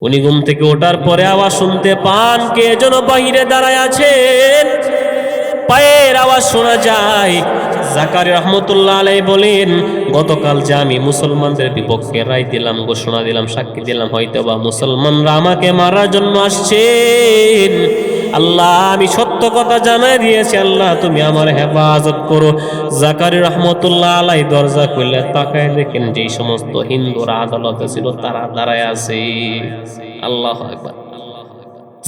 উনি ঘুম থেকে ওঠার পরে আওয়াজ শুনতে পান, কে যেন বাহিরে দাঁড়ায় আছেন, পায়ের আওয়াজ শোনা যায়। জাকারিয়া রাহমাতুল্লাহ আলাইহি বলেন, গতকাল যে আমি মুসলমানদের বিপক্ষে রায় দিলাম, ঘোষণা দিলাম, সাক্ষী দিলাম, হয়তোবা মুসলমানরা আমাকে মারার জন্য আসছেন। আল্লাহ, আমি সত্য কথা জানাই দিয়েছি, আল্লাহ তুমি আমার হেফাজত করো। জাকারিয়া রাহমাতুল্লাহ আলাইহি দরজা খুলে তাকায় দেখেন যে সমস্ত হিন্দুরা আদালতে ছিল তারা দাঁড়ায় আছে। আল্লাহু আকবার।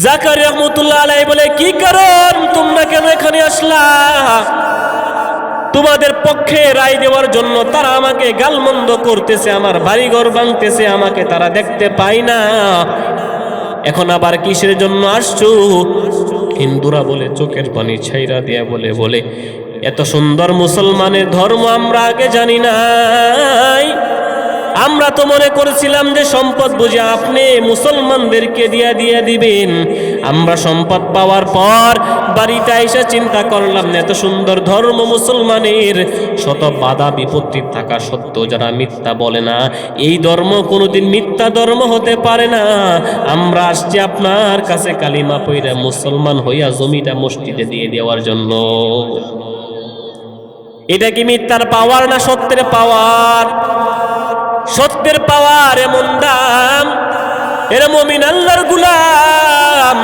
জাকারিয়া রাহমাতুল্লাহ আলাইহি বলে, কি কারণ, তোমরা কেন এখানে আসলা? তোমাদের পক্ষে রায় দেওয়ার জন্য তারা আমাকে গালমন্দ করতেছে, আমার বাড়িঘর ভাঙতেছে, আমাকে তারা দেখতে পায় না, এখন আবার কিসের জন্য আসছো? হিন্দুরা বলে, চোখের পানি ছাইরা দিয়া বলে এত সুন্দর মুসলমানের ধর্ম আমরা আগে জানি নাই। আমরা তো মনে করেছিলাম যে সম্পদ বুঝে আপনি মুসলমানদেরকে দিয়ে দিবেন। আমরা সম্পদ পাওয়ার পর বাড়িতে এসে চিন্তা করলাম এত সুন্দর ধর্ম মুসলমানের, শত বাধা বিপত্তি থাকা সত্ত্বেও যারা মিথ্যা বলে না, এই ধর্ম কোনোদিন মিথ্যা ধর্ম হতে পারে না। আমরা আসছি আপনার কাছে কালিমা পড়ে মুসলমান হইয়া জমিটা মসজিদে দিয়ে দেওয়ার জন্য। এটা কি মিথ্যার পাওয়ার না সত্যের পাওয়ার? সত্যের পাওয়ার এমন দাম, এরা মুমিন আল্লাহর গোলাম।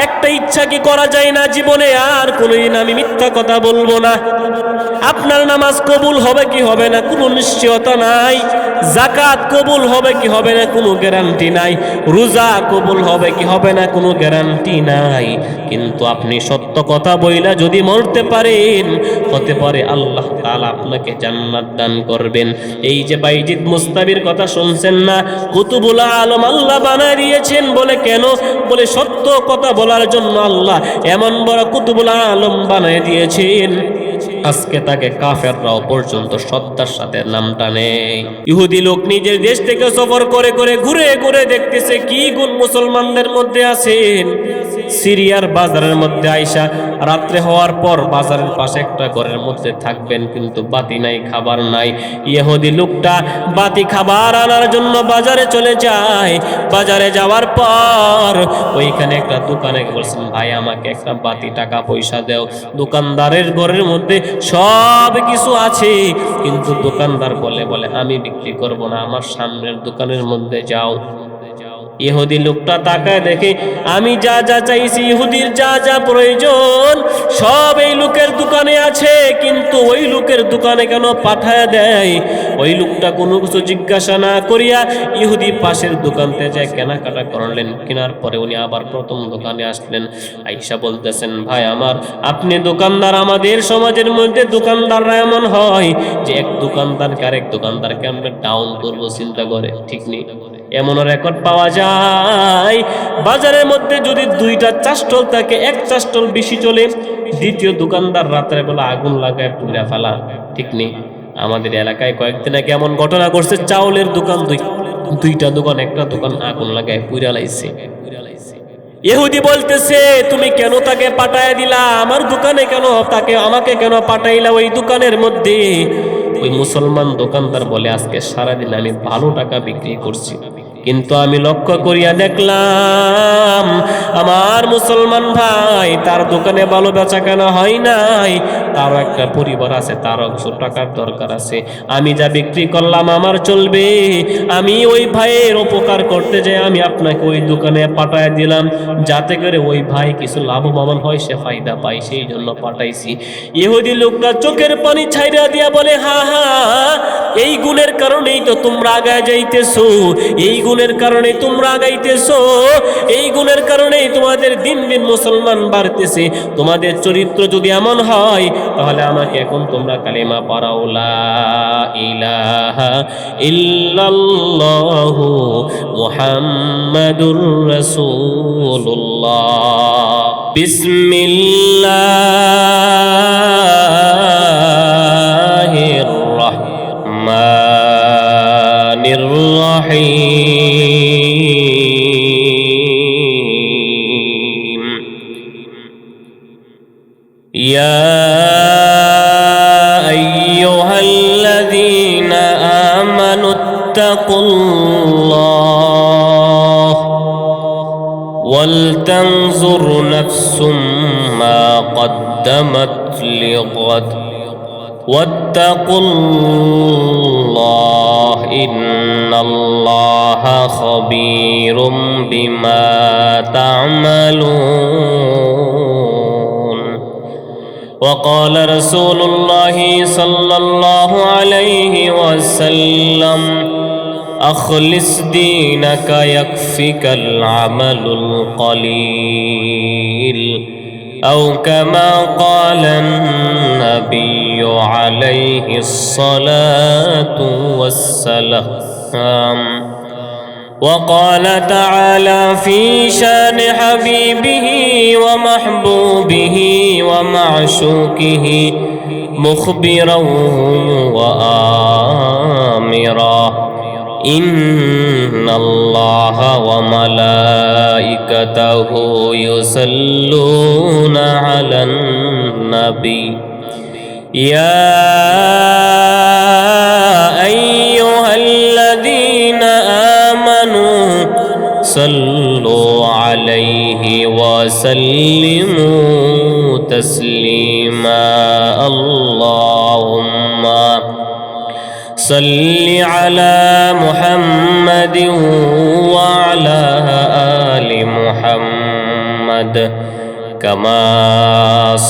একটা ইচ্ছা কি করা যায় না জীবনে, আর কোনোদিন আমি মিথ্যা কথা বলবো না। আপনার নামাজ কবুল হবে কি হবে না কোনো নিশ্চয়তা নাই, যাকাত কবুল হবে কি হবে না কোনো গ্যারান্টি নাই, রোজা কবুল হবে কি হবে না কোনো গ্যারান্টি নাই। কিন্তু আপনি সত্য কথা বইলা যদি মরতে পারেন, হতে পারে আল্লাহ তাআলা আপনাকে জান্নাত দান করবেন। এই যে বাইজিদ মুস্তাবির কথা শুনছেন না, কুতুবুল আলম আল্লাহ বানায় দিয়েছেন। বলে কেন? বলে সত্য কথা বলার জন্য আল্লাহ এমন বড় কুতুবুল আলম বানায় দিয়েছেন, আজকে তাকে কাফেররাও পর্যন্ত শ্রদ্ধার সাথে নামটা নেই। ইহুদি লোক নিজের দেশ থেকে সফর করে ঘুরে ঘুরে দেখতেছে কি গুণ মুসলমানদের মধ্যে আছেন। সিরিয়ার বাজারের মধ্যে আইসা রাত্রে হওয়ার পর বাজারের পাশে একটা ঘরের মধ্যে থাকবেন, কিন্তু বাতি নাই, খাবার নাই। ইহুদি লোকটা বাতি খাবার আনার জন্য বাজারে চলে যায়। বাজারে যাওয়ার পর ওইখানে একটা দোকানে বলছেন, ভাই আমাকে একটা বাতি, টাকা পয়সা দেও। দোকানদারের ঘরের মধ্যে সব কিছু আছে, কিন্তু দোকানদার বলে আমি বিক্রি করব না, আমার সামনের দোকানের মধ্যে যাও। ইহুদি লোকটা তাকায় দেখে আমি যা যা চাইছি, ইহুদির যা যা প্রয়োজন সব এই লোকের দোকানে আছে, কিন্তু ওই লোকের দোকানে কেন পাঠায় দেয়? ওই লোকটা কোনো কিছু জিজ্ঞাসা না করিয়া ইহুদি পাশের দোকানতে যায় কেনাকাটা করলেন। কেনার পরে উনি আবার প্রথম দোকানে আসলেন। আইসা বলতেছেন, ভাই আমার, আপনি দোকানদার, আমাদের সমাজের মধ্যে দোকানদাররা এমন হয় যে এক দোকানদারকে আরেক দোকানদারকে আমরা ডাউন করবো চিন্তা করে, ঠিক নেই। এমন রেকর্ড পাওয়া যায়, বাজারের মধ্যে যদি দুইটা চাষটল থাকে, এক চাষটল বেশি চলে, দ্বিতীয় দোকানদার রাতের বেলা আগুন লাগায় পুড়া ফেলা, ঠিক নেই। আমাদের এলাকায় কয়েকদিন আগে এমন ঘটনা করছে, চাউলের দোকান, দুইটা দোকান, একটা দোকান আগুন লাগায় পুড়া লাইছে। ইহুদি বলতেছে, তুমি কেন তাকে পাঠায় দিলা? আমার দোকানে কেন তাকে, আমাকে কেন পাঠাইলা ওই দোকানের মধ্যে? ওই মুসলমান দোকানদার বলে, আজকে সারাদিন আমি ভালো টাকা বিক্রি করছি, কিন্তু আমি লক্ষ্য করিয়া দেখলাম আমার মুসলমান ভাই, তার দোকানে ভালো বেচা কেনা হয় নাই, তারও একটা পরিবার আছে, তারও কিছু টাকার দরকার আছে। আমি যা বিক্রি করলাম আমার চলবে, আমি ওই ভাইয়ের উপকার করতে যাই আমি আপনাকে ওই দোকানে পাঠায় দিলাম, যাতে করে ওই ভাই কিছু লাভবান হয়, সে ফায়দা পায়, সেই জন্য পাঠাইছি। ইহুদি লোকটা চোখের পানি ছাইরা দিয়া বলে, হা হা, এই গুণের কারণেই তো তোমরা আগায় যাইতেছো, এই গুণের কারণে তোমরা আগাইতেছো, এই গুণের কারণেই তোমাদের দিন দিন মুসলমান বাড়তেছে। তোমাদের চরিত্র যদি এমন হয়, তাহলে আমাকে এখন তোমরা কালিমা পড়াও, লা ইলাহা ইল্লাল্লাহু মুহাম্মাদুর রাসূলুল্লাহ, বিসমিল্লাহির রাহমানির রাহিম, ইয়া আইয়ুহাল্লাযীনা আমানুত্তাকুল্লাহ ওয়ালতানজুর নাফসুম মা কদ্দামাত লিগাদ ওয়াত্তাকুল্লাহ ইন্নাল্লাহা খাবীরুম বিমা তা'মালুন। وقال رسول الله صلى الله عليه وسلم أخلص دينك يكفك العمل القليل أو كما قال النبي عليه الصلاة والسلام. وقال تعالى في شان حبيبه ومحبوبه ومعشوقه مخبرا وآمرا إن الله وملائكته يصلون على النبي يا أيها الذين آمنوا صلوا عليه وسلموا تسليما. اللهم صل على محمد وعلى آل محمد كما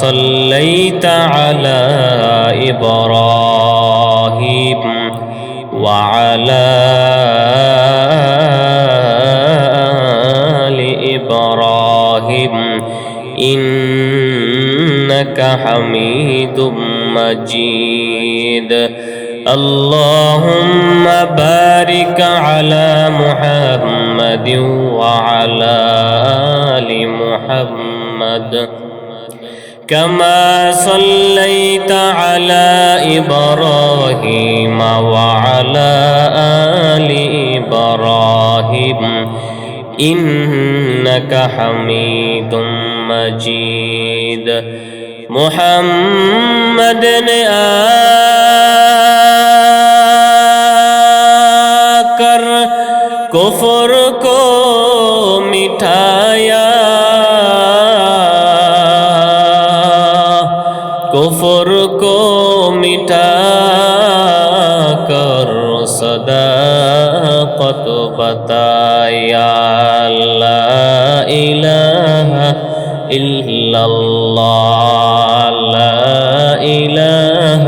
صليت على إبراهيم وعلى آل إبراهيم إنك حميد مجيد. اللهم بارك على محمد وعلى آل محمد كما صليت على إبراهيم وعلى آل إبراهيم إنك حميد مجيد. محمد نے آکر کفر کو مٹھایا، کفر کو مٹا کر صداقت بتایا. لا الہ الا اللہ، لا الہ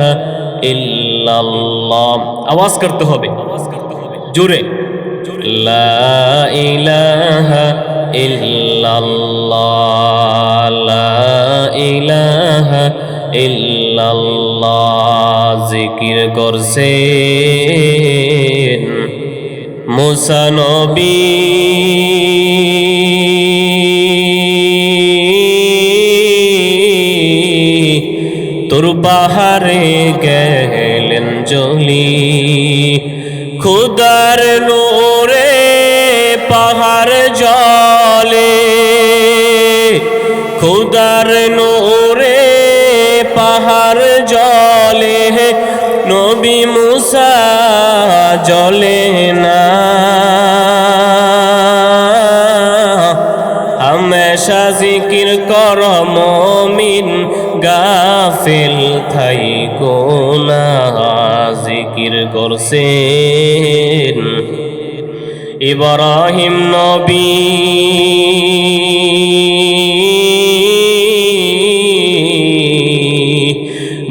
الا اللہ. آواز کرتے ہوئے জোরে লা ইলাহা ইল্লাল্লাহ, লা ইলাহা ইল্লাল্লাহ. জিকির করছেন মুসা নবী, তোর পাহাড়ে গেলেন জ্বলি, খুদার নূরে পাহাড় জ্বলে, খুদার নূরে পাহাড় জ্বলে, নবী মুসা জ্বলে না. হামেশা জিকির কর মুমিন, গাফিল থাইকো না. জিকির করছেন ইব্রাহিম নবী,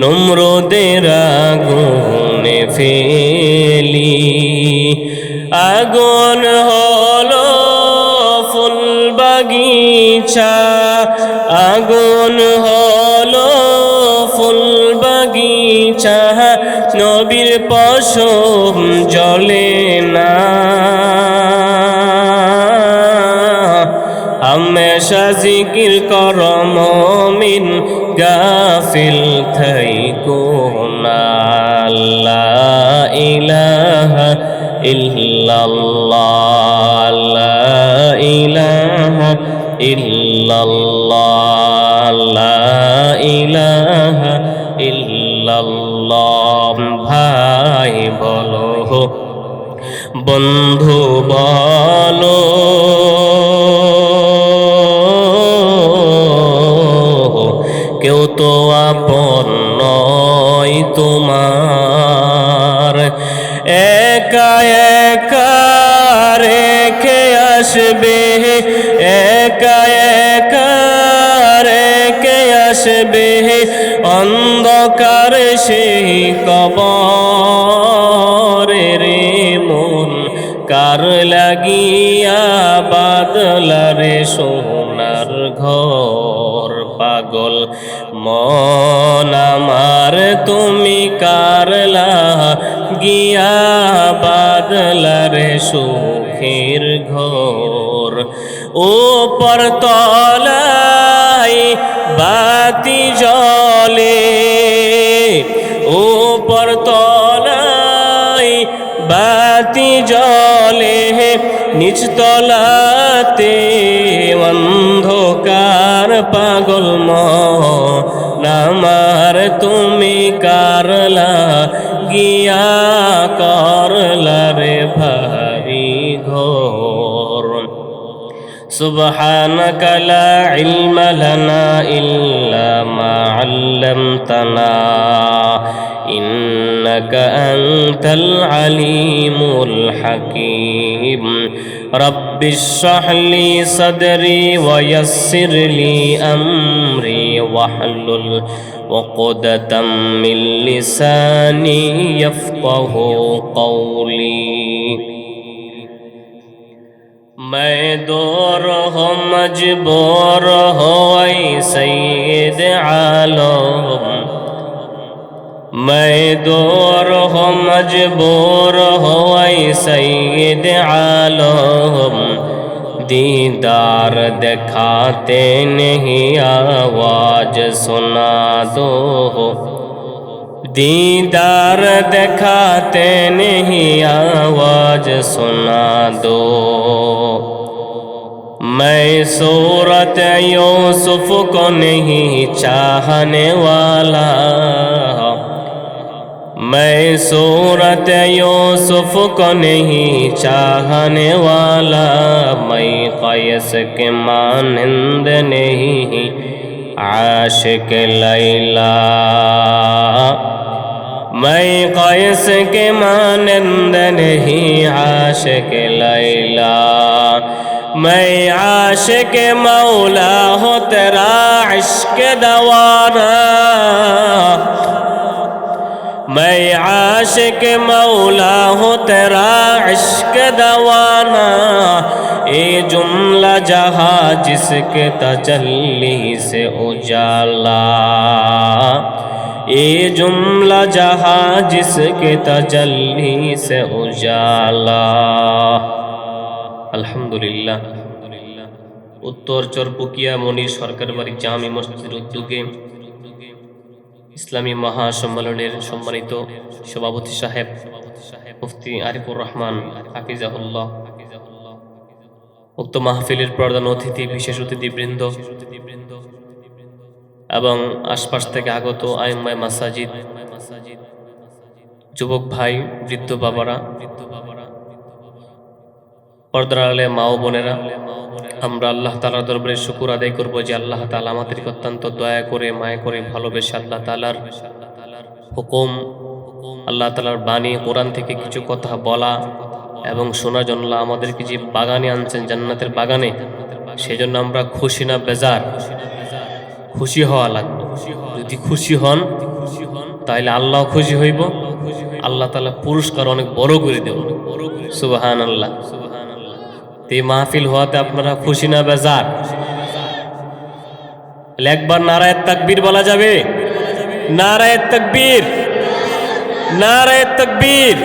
নমরুদের আগুনে ফেলি, আগুন হলো ফুল বাগিচা, আগুন হলো ফুল বাগিচা, নবীর পশম জ্বলে না. হামেশা জিকির কর মুমিন, গাফিল থাইকো না. লা ইলাহা ইল্লাল্লাহ, লা ইলাহা ইল্লাল্লাহ, লা ইলাহা ইল্লাল্লাহ. ভাই বলো, বন্ধু বলো, তো আপন নয় তোমার, একা একা রেখে আসবে, একা একা রেখে আসবে অন্ধকার সেই কবরে রে মন, কার লাগিয়া বাদলারে সোনার ঘর। পাগল মন আমার তুমি কার লাগিয়া বাদলারে সুখের ঘর। উপর তলায় বাতি জ্বলে, উপর তলায় বাতি জ্বলে, নিচতলাতে অন্ধকার। পাগল মন আমার তুমি কার লাগিয়া করলা রে ভারী ঘর। সুবহানাকা লা ইলমা লানা ইল্লা মা আল্লামতানা ইন্নাকা আনতাল আলিমুল হাকীম। রব্বি ইশরাহ লি সাদরি ওয়া ইয়াসসির লি আমরি ওয়াহলুল উকদাতাম মিন লিসানি ইয়াফকাহু কওলি। मैं दूर हो मजबूर हो ऐ सैयद आलम, मैं दूर हो मजबूर हो ऐ सैयद आलम। दीदार दिखाते नहीं आवाज सुना दो, दीदार दिखाते नहीं आवाज सुना दो। मैं सूरत यूसुफ को नहीं चाहने वाला, मैं सूरत यूसुफ को नहीं चाहने वाला। मैं कैस के मानंद नहीं आशिक लैला, मैं कैस के मानंद नहीं आशिक लैला। मैं आशिक मौला हो तेरा इश्क दवाना, मैं आशिक मौला हो तेरा इश्क दवाना। ये जुमला जहाँ जिसके तजल्ली से उजाला, ये जुमला जहाँ जिसके तजल्ली से उजाला। আলহামদুলিল্লাহ। উত্তর চরপুকিয়া মনির সরকার বাড়ি জামি মসজিদের উদ্যোগে ইসলামী মহাসম্মেলনের সম্মানিত সভাপতি সাহেব মুফতি আরিফুর রহমান হাফিজাহুল্লাহ, উক্ত মাহফিলের প্রধান অতিথি, বিশেষ অতিথিবৃন্দ এবং আশপাশ থেকে আগত আইম্মায়ে মাসাজিদ, যুবক ভাই, বৃদ্ধ বাবারা, পর্দার আড়ালে মা ও বোনেরা, আমরা আল্লাহ তাআলার দরবারে শুকর আদায় করব যে আল্লাহ তাআলা আমাদেরকে অত্যন্ত দয়া করে, মায়া করে, ভালোবেসে আল্লাহ তাআলার হুকুম, আল্লাহ তাআলার বাণী কোরআন থেকে কিছু কথা বলা এবং শোনার জন্য আমাদেরকে যে বাগানে আনছেন, জান্নাতের বাগানে, সেজন্য আমরা খুশি না বেজার? খুশি হওয়া লাগবে। যদি খুশি হন তাহলে আল্লাহ খুশি হইব, আল্লাহ তাআলা পুরস্কার অনেক বড় করে দেব। সুবহানাল্লাহ। এই মাহফিল হওয়াতে আপনারা খুশি না বেজার? একবার নারায়ে তাকবীর বলা যাবে? নারায়ে তাকবীর, নারায়ে তাকবীর।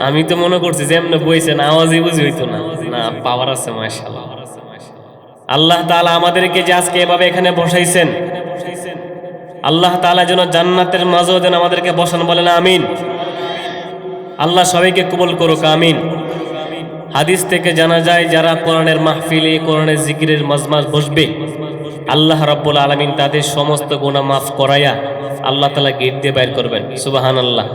আমি তো মনে করছি যে এমনি বইছেন আওয়াজই বুঝি হইতো না। না, পাওয়ার আছে মাশাআল্লাহ। আল্লাহ তাআলা আমাদেরকে যে আজকে এভাবে এখানে বসাইছেন, আল্লাহ তাআলা যেন জান্নাতের মাঝেও যেন আমাদেরকে বসান, বলেন আমিন। আল্লাহ সবাইকে কবুল করুক, আমিন। হাদিস থেকে জানা যায় যারা কোরআনের মাহফিলে, কোরআনের জিকিরের মাজমাজ বসবে, আল্লাহ রাব্বুল আলামিন তাদের সমস্ত গুনাহ মাফ করাইয়া আল্লাহ তাআলা গেট দিয়ে বাইর করবেন। সুবহানাল্লাহ।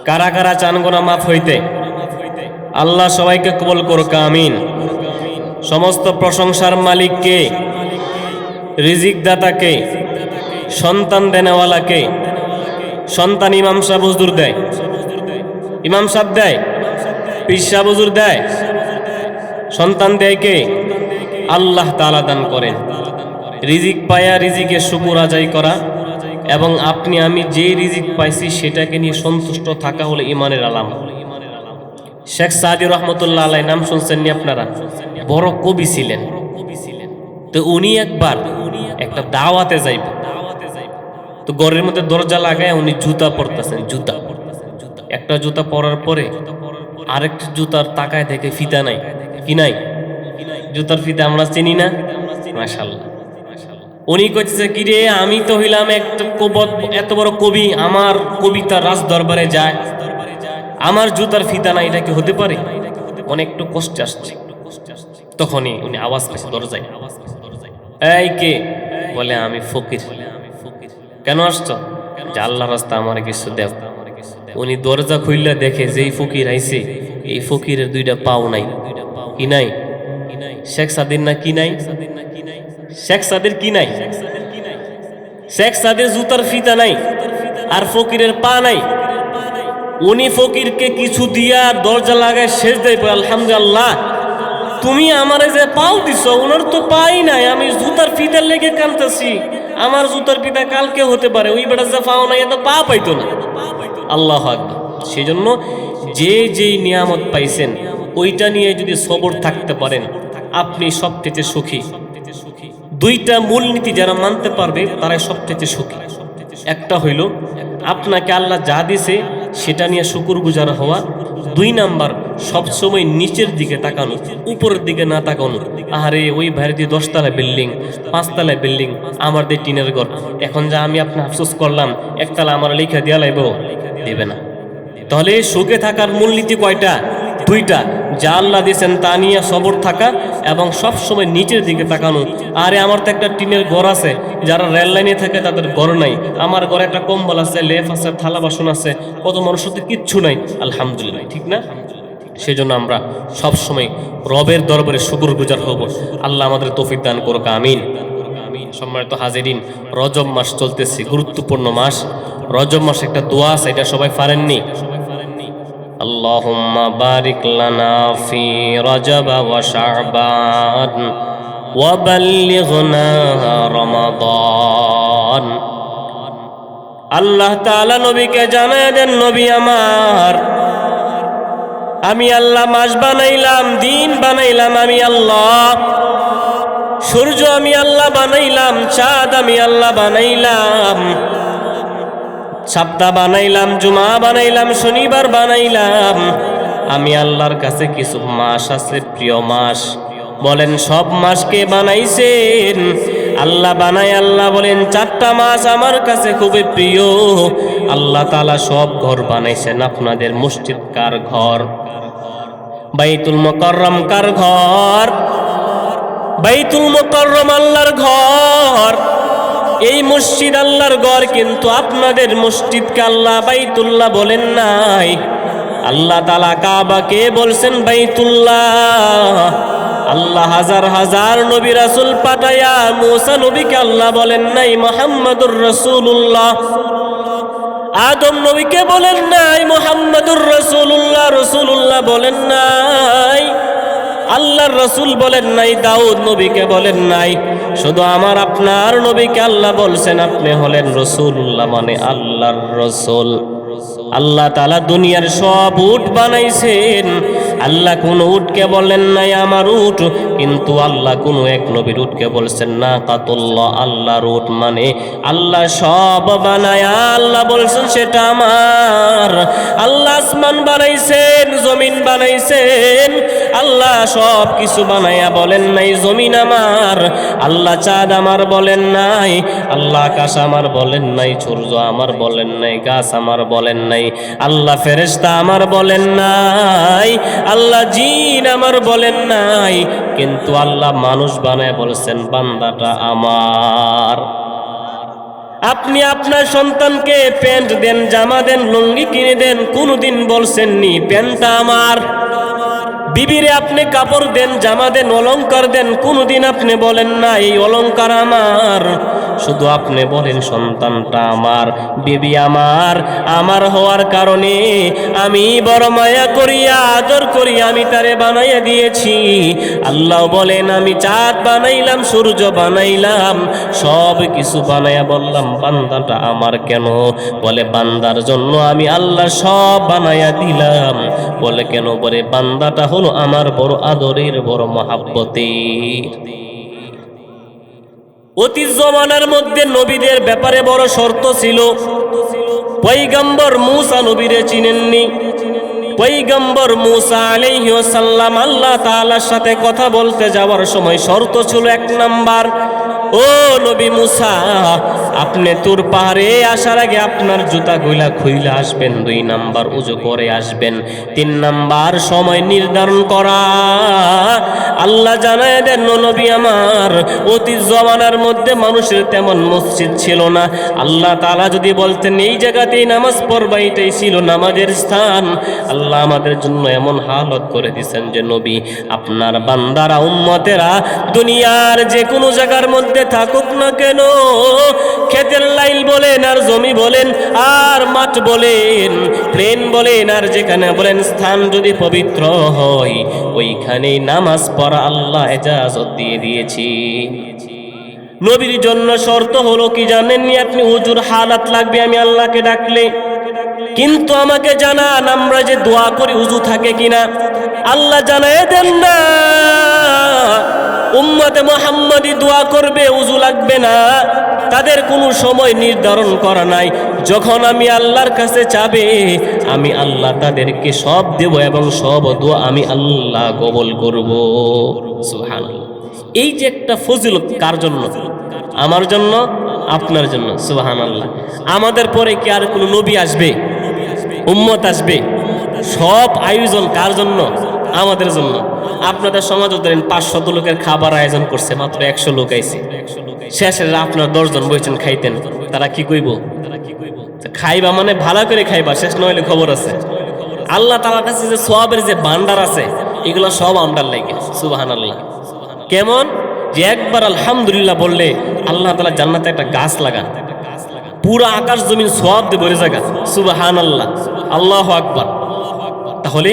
কারা কারা চান গুনাহ মাফ হইতে? আল্লাহ সবাইকে কবুল করুক, আমিন। সমস্ত প্রশংসার মালিক কে? রিজিক দাতাকে, সন্তান দেনেওয়ালাকে। সন্তান ইমাম সাহেব হুজুর দেয়, ইমাম সাহেব দেয়, পীর সাহেব হুজুর দেয়। সন্তান দেয় কে? আল্লাহ তাআলা দান করেন। রিজিক পায়া রিজিকের শুকর আদায় করা এবং আপনি আমি যে রিজিক পাইছি সেটাকে নিয়ে সন্তুষ্ট থাকা হলো ইমানের আলামত। শেখ সাদি রহমতুল্লাহ আলাই নাম শুনছেন নি আপনারা? বড় কবি ছিলেন। তো উনি একবার একটা দাওয়াতে যাইব, তো ঘরের মধ্যে দরজা লাগায় উনি জুতা পরতেছেন। জুতা, একটা জুতা পরার পরে আরেকটা জুতার তাকায় দেখে ফিতা নাই। কি নাই? জুতার ফিতা আমরা চিনি না? মাশাআল্লাহ। উনি কইতেছে, কি রে, আমি তো হইলাম এত বড় কবি, আমার কবিতা রাজ দরবারে যায়, আমার জুতার ফিতা নাই, এটা কি হতে পারে? অনেক একটু কষ্টে আসছে। তখনই উনি আওয়াজ পেয়েছে দরজায়, এই কে? বলে, আমি ফকির। কেন আসছো? যে আল্লাহর রাস্তা আমার কিছু দেও। উনি দরজা খুললে দেখে যেই ফকির আইছে এই ফকিরের দুইটা পাও নাই। কি নাই? শেখ সাদির না কি নাই? শেখ সাদির কি নাই? শেখ সাদির জুতার ফিতা নাই আর ফকিরের পা নাই। উনি ফকিরকে কিছু দিয়া দরজা লাগায় শেষ দেয়, আলহামদুলিল্লাহ, তুমি আমারে যে পাও দিছ, ওনার তো পাই নাই, আমি জুতার ফিতার লেগে কানতেছি, আমার জুতার ফিতা কালকে হতে পারে, ওই বেটা যে পাও নাই এত পা পাইতো না। আল্লাহ আকবার। সেই জন্য যে যেই নিয়ামত পাইছেন ওইটা নিয়ে যদি সবর থাকতে পারেন আপনি সবথেকে সুখী। দুইটা মূলনীতি যারা মানতে পারবে তারাই সবথেকে সুখী। একটা হইল আপনাকে আল্লাহ যা দিছে সেটা নিয়ে শুকরগুজার হওয়া। 2 নাম্বার, সবসময় নিচের দিকে তাকানো, উপরের দিকে না তাকানো। আরে ওই ভাইয়ের দিয়ে 10 তলা বিল্ডিং, 5 তলা বিল্ডিং, আমার দিয়ে টিনের ঘর, এখন যা আমি আপনি আফসোস করলাম, একতলা আমার লেখা দিয়া লাইব, দেবে না। তাহলে সুখে থাকার মূলনীতি কয়টা? 2টা। যা আল্লাহ দিয়েছেন তা নিয়ে সবর থাকা এবং সবসময় নিচের দিকে তাকানো। আরে আমার তো একটা টিনের ঘর আছে, যারা রেল লাইনে থাকে তাদের ঘর নাই, আমার ঘরে একটা কম্বল আছে, লেফ আছে, থালা বাসন আছে, কত মানুষের তো কিচ্ছু নাই, আলহামদুলিল্লাহ, ঠিক না? সেজন্য আমরা সবসময় রবের দরবারে শুকরগুজার হব। আল্লাহ আমাদের তৌফিক দান করুক, আমিন। সম্মানিত হাজিরিন, রজব মাস চলতেছে, গুরুত্বপূর্ণ মাস। রজব মাসে একটা দোয়া আছে, এটা সবাই পারেননি? আল্লাহুম্মা বারিক লানা ফি রজব ওয়া শাবান ওয়া বাল্লিগনা রমাদান। আল্লাহ তাআলা নবীকে জানায় দেন, নবী আমার, আমি আল্লাহ মাস বানাইলাম, দিন বানাইলাম আমি আল্লাহ, সূর্য আমি আল্লাহ বানাইলাম, চাঁদ আমি আল্লাহ বানাইলাম, সপ্তাহ বানাইলাম, জুমা বানাইলাম, শনিবার বানাইলাম। আমি আল্লাহর কাছে কিছু মাস আছে, প্রিয় মাস। বলেন সব মাসকে বানাইছেন? আল্লাহ বানায়। আল্লাহ বলেন 4টা মাস আমার কাছে খুবই প্রিয়। আল্লাহ তাআলা সব ঘর বানাইছেন। আপনাদের মসজিদ কার ঘর? বাইতুল মুকাররম কার ঘর? বাইতুল মুকাররম আল্লাহর ঘর। এই মসজিদ আল্লাহর ঘর, কিন্তু আপনাদের মসজিদকে আল্লাহ বাইতুল্লাহ বলেন নাই। আল্লাহ তাআলা কাবাকে বলছেন বাইতুল্লাহ। আল্লাহ হাজার হাজার নবী রাসূল পাঠায়া মুসা নবীকে আল্লাহ বলেন নাই মুহাম্মাদুর রাসূলুল্লাহ। আদম নবীকে বলেন নাই মুহাম্মাদুর রাসূলুল্লাহ, রাসূলুল্লাহ বলেন নাই। আল্লাহর রাসূল বলেন নাই, দাউদ নবীকে বলেন নাই। শুধু আমার আপনার নবীকে আল্লাহ বলছেন আপনি হলেন রাসূলুল্লাহ, মানে আল্লাহর রাসূল। আল্লাহ তাআলা দুনিয়ার সব উট বানাইছেন। আল্লাহ কোন উটকে বলেন নাই আমার উট, কিন্তু আল্লাহ কোন এক নবীর উটকে বলছেন নাকাতুল্লাহ, আল্লাহর উট, মানে আল্লাহ সব বানায় আল্লাহ বলছেন সেটা আমার। আল্লাহ আসমান বানাইছেন, জমিন বানাইছেন, আল্লাহ সব কিছু বানায়া বলেন নাই জমিন আমার, আল্লাহ চাঁদ আমার বলেন নাই, আল্লাহ আকাশ আমার বলেন নাই, সূর্য আমার বলেন নাই, গাছ আমার বলেন নাই, আল্লাহ ফেরেশতা আমার বলেন নাই, আল্লাহ জিন আমার বলেন নাই, কিন্তু আল্লাহ মানুষ বানায় বলছেন বান্দাটা আমার। আপনি আপনার সন্তানকে প্যান্ট দেন, জামা দেন, লুঙ্গি কিনে দেন, কোনদিন বলছেননি প্যান্টটা আমার, বিবিরে আপনি কাপড় দেন, জামা দেন, অলংকার দেন, কোনোদিন আপনি বলেন না এই অলংকার আমার। শুধু আপনি বলেন সন্তানটা আমার, বিবি আমার, আমার হওয়ার কারণে আমি বড় মায়া করিয়া আদর করি আমি তারে বানাইয়া দিয়েছি। আল্লাহ বলেন আমি চাঁদ বানাইলাম, সূর্য বানাইলাম, সব কিছু বানাইয়া বললাম বান্দাটা আমার কেন? বলে বান্দার জন্য আমি আল্লাহ সব বানাইয়া দিলাম। বলে কেন? বলে বান্দাটা হলো আমার বড় আদরের, বড় মহাব্বতের। অতীত জমানার মধ্যে নবীদের ব্যাপারে বড় শর্ত ছিল। পয়গম্বর মূসা নবীরে চিনেননি। পয়গম্বর মূসা আলাইহিস সালাম আল্লাহ তাআলার সাথে কথা বলতে যাওয়ার সময় শর্ত ছিল 1 নাম্বার, ও নবী মূসা আপনি তুর পাহাড়ে আসার আগে আপনার জুতা গুলা খুইলা আসবেন। 2 নাম্বার ওযু করে আসবেন। 3 নাম্বার সময় নির্ধারণ করা। আল্লাহ জানায় দেন নবী আমার, অতীত জমানার মধ্যে মানুষের তেমন মসজিদ ছিল না। আল্লাহ তাআলা যদি বলতেন এই জায়গাতেই নামাজ পড়বা, এটাই ছিল নামাজের স্থান। আল্লাহ আমাদের জন্য এমন হালত করে দিয়েছেন যে নবী আপনার বান্দারা উম্মতেরা দুনিয়ার যে কোনো জায়গার মধ্যে থাকুক না কেন, ক্ষেতের লাইল বলেন আর জমি বলেন আর মাঠ বলেন, প্লেন বলেন আর যেখানে বলেন, স্থান যদি পবিত্র হয় ওইখানেই নামাজ পড়া আল্লাহ ইজাজত দিয়ে দিয়েছি। নবীর জন্য শর্ত হলো কি জানেননি? আপনি হুজুর হালাত লাগবে আমি আল্লাহকে ডাকলে, কিন্তু আমাকে জানান আমরা যে দোয়া করি উযু থাকে কিনা। আল্লাহ জানায় দেন না উম্মতে মুহাম্মাদি দোয়া করবে উযু লাগবে না, তাদের কোনো সময় নির্ধারণ করা নাই। যখন আমি আল্লাহর কাছে চাবে আমি আল্লাহ তাদেরকে সব দেব এবং সব দোয়া আমি আল্লাহ কবুল করব। সুবহানাল্লাহ। এই যে একটা ফজিলত কার জন্য? আমার জন্য, আপনার জন্য। সুবহানাল্লাহ। আমাদের পরে কি আর কোনো নবী আসবে, উম্মত আসবে? সব আয়োজন কার জন্য? আমাদের জন্য। আপনাদের সমাজও ধরেন 500 লোকের খাবার আয়োজন করছে, মাত্র 100 লোক আইছে। শেষে আপনার 10 জন বইছেন খাইতেন, তারা কি কইব? খাইবা মানে ভালো করে খাইবা, শেষ নইলে খবর আছে। আল্লাহ তাআলার কাছে যে সওয়াবের যে ভান্ডার আছে এগুলো সব আমরার লাগে। সুবহানাল্লাহ। কেমন? যে একবার আলহামদুলিল্লাহ বললে আল্লাহ তাআলা জান্নাতে একটা গাছ লাগান, পুরো আকাশ জমিন সওয়াব দিয়ে ভরে যাবে। সুবহানাল্লাহ, আল্লাহু আকবার। তাহলে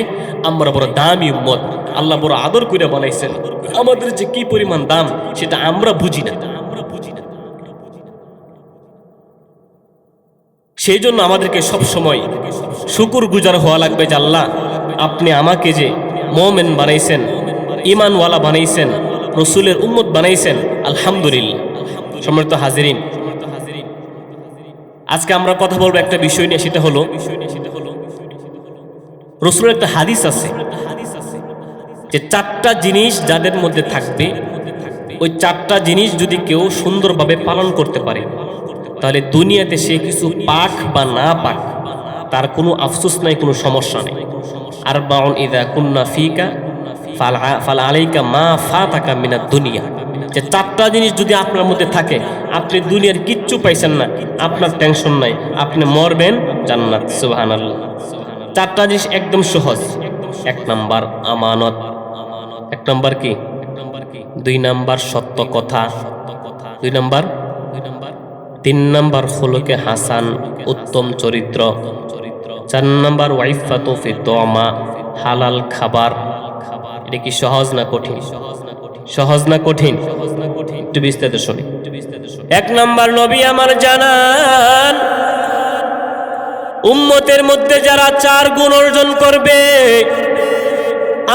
আমরা বড় দামি উম্মত, আল্লাহ বড় আদর করে বানাইছেন। আমাদের যে কি পরিমাণ দাম সেটা আমরা বুঝি না। সেই জন্য আমাদেরকে সব সময় শুকরগুজার হওয়া লাগবে যে আল্লাহ আপনি আমাকে যে মুমিন বানাইছেন, ঈমানওয়ালা বানাইছেন, রাসূলের উম্মত বানাইছেন। আলহামদুলিল্লাহ। সম্মানিত হাজিরিন, আজকে আমরা কথা বলবো একটা বিষয় নিয়ে, সেটা হলো রাসূলের একটা হাদিস আছে যে 4টা জিনিস যাদের মধ্যে থাকবে, ওই 4টা জিনিস যদি কেউ সুন্দরভাবে পালন করতে পারে তাহলে দুনিয়াতে সে কিছু পাক বা না পাক তার কোনো আফসোস নাই, কোনো সমস্যা নেই। আরবাউন ইযা কুন্না ফিকা ফাল আলাইকা মা ফাতাকা মিনাদ দুনিয়া। যে 4টা জিনিস যদি আপনার মধ্যে থাকে, আপনি দুনিয়ার কিচ্ছু পাইছেন না, আপনার টেনশন নাই, আপনি মরবেন জান্নাত। সুবহানাল্লাহ। 4টা জিনিস একদম সহজ। 1 নাম্বার আমানত। 1 নাম্বার কি? 2 নাম্বার সত্য কথা। 2 নাম্বার 3 নাম্বার খুলুকে হাসান, উত্তম চরিত্র। 4 নাম্বার ওয়াইফাতু ফি তুমা, হালাল খাবার। এটা কি সহজ না কঠিন? সহজ না কঠিন? একটু বিস্তারিত শুনি। 1 নাম্বার নবী আমার জানান উম্মতের মধ্যে যারা 4 গুণ অর্জন করবে,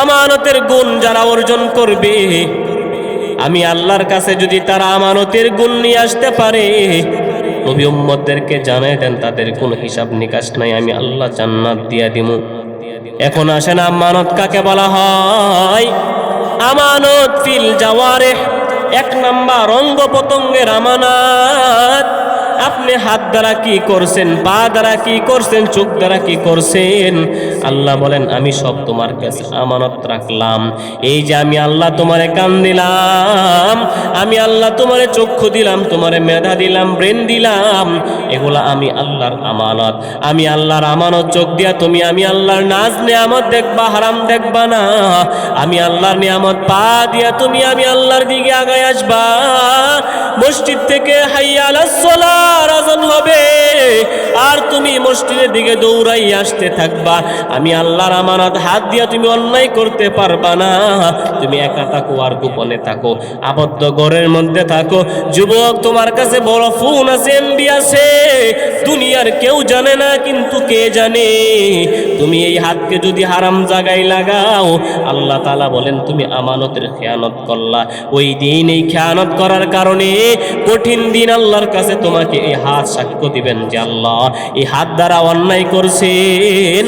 আমানতের গুণ যারা অর্জন করবে, আমি আল্লাহর কাছে যদি তারা আমানতের গুণ নিয়ে আসতে পারে, নবী উম্মতদেরকে জানায় দেন তাদের কোনো হিসাব নিকাশ নাই, আমি আল্লাহ জান্নাত দিয়া দিমু। এখন আসেন আমানত কাকে বলা হয়? আমানত ফিল জাওয়ারিহ, 1 নাম্বার অঙ্গ প্রত্যঙ্গের আমানত। আপনি হাত দ্বারা কি করছেন, পা দ্বারা কি করছেন, চোখ দ্বারা কি করছেন? আল্লাহ বলেন আমি সব তোমার কাছে আমানত রাখলাম। এই যে আমি আল্লাহ তোমারে কান দিলাম, আমি আল্লাহ তোমারে চক্ষু দিলাম, তোমারে মেধা দিলাম, ব্রেন দিলাম, এগুলা আমি আল্লাহর আমানত। আমি আল্লাহর আমানত। চোখ দিয়া তুমি আমি আল্লাহর নাজ নিয়ামত দেখবা, হারাম দেখবা না। আমি আল্লাহর নিয়ামত। পা দিয়া তুমি আমি আল্লাহর দিকে আগায় আসবা। মসজিদ থেকে হাইয়া আলাস সালার আযান হবে, আর তুমি মসজিদের দিকে দৌড়াই আসতে থাকবা। আমি আল্লাহর আমানত। হাত দিয়া তুমি অন্যায় করতে পারবা না। তুমি একা থাকো আর গোপনে থাকো, আবদ্ধ ঘরের মধ্যে থাকো। যুবক, তোমার কাছে বড় ফোন আছে, এমবি আছে, দুনিয়ার কেউ জানে না, কিন্তু কে জানে? তুমি এই হাতকে যদি হারাম জায়গায় লাগাও, আল্লাহ তাআলা বলেন তুমি আমানতের খেয়ানত করলা। ওই দিন এই খেয়ানত করার কারণে কঠিন দিন আল্লাহর কাছে তোমাকে এই হাত সাক্ষ্য দিবেন যে আল্লাহ এই হাত দ্বারা অন্যায় করছেন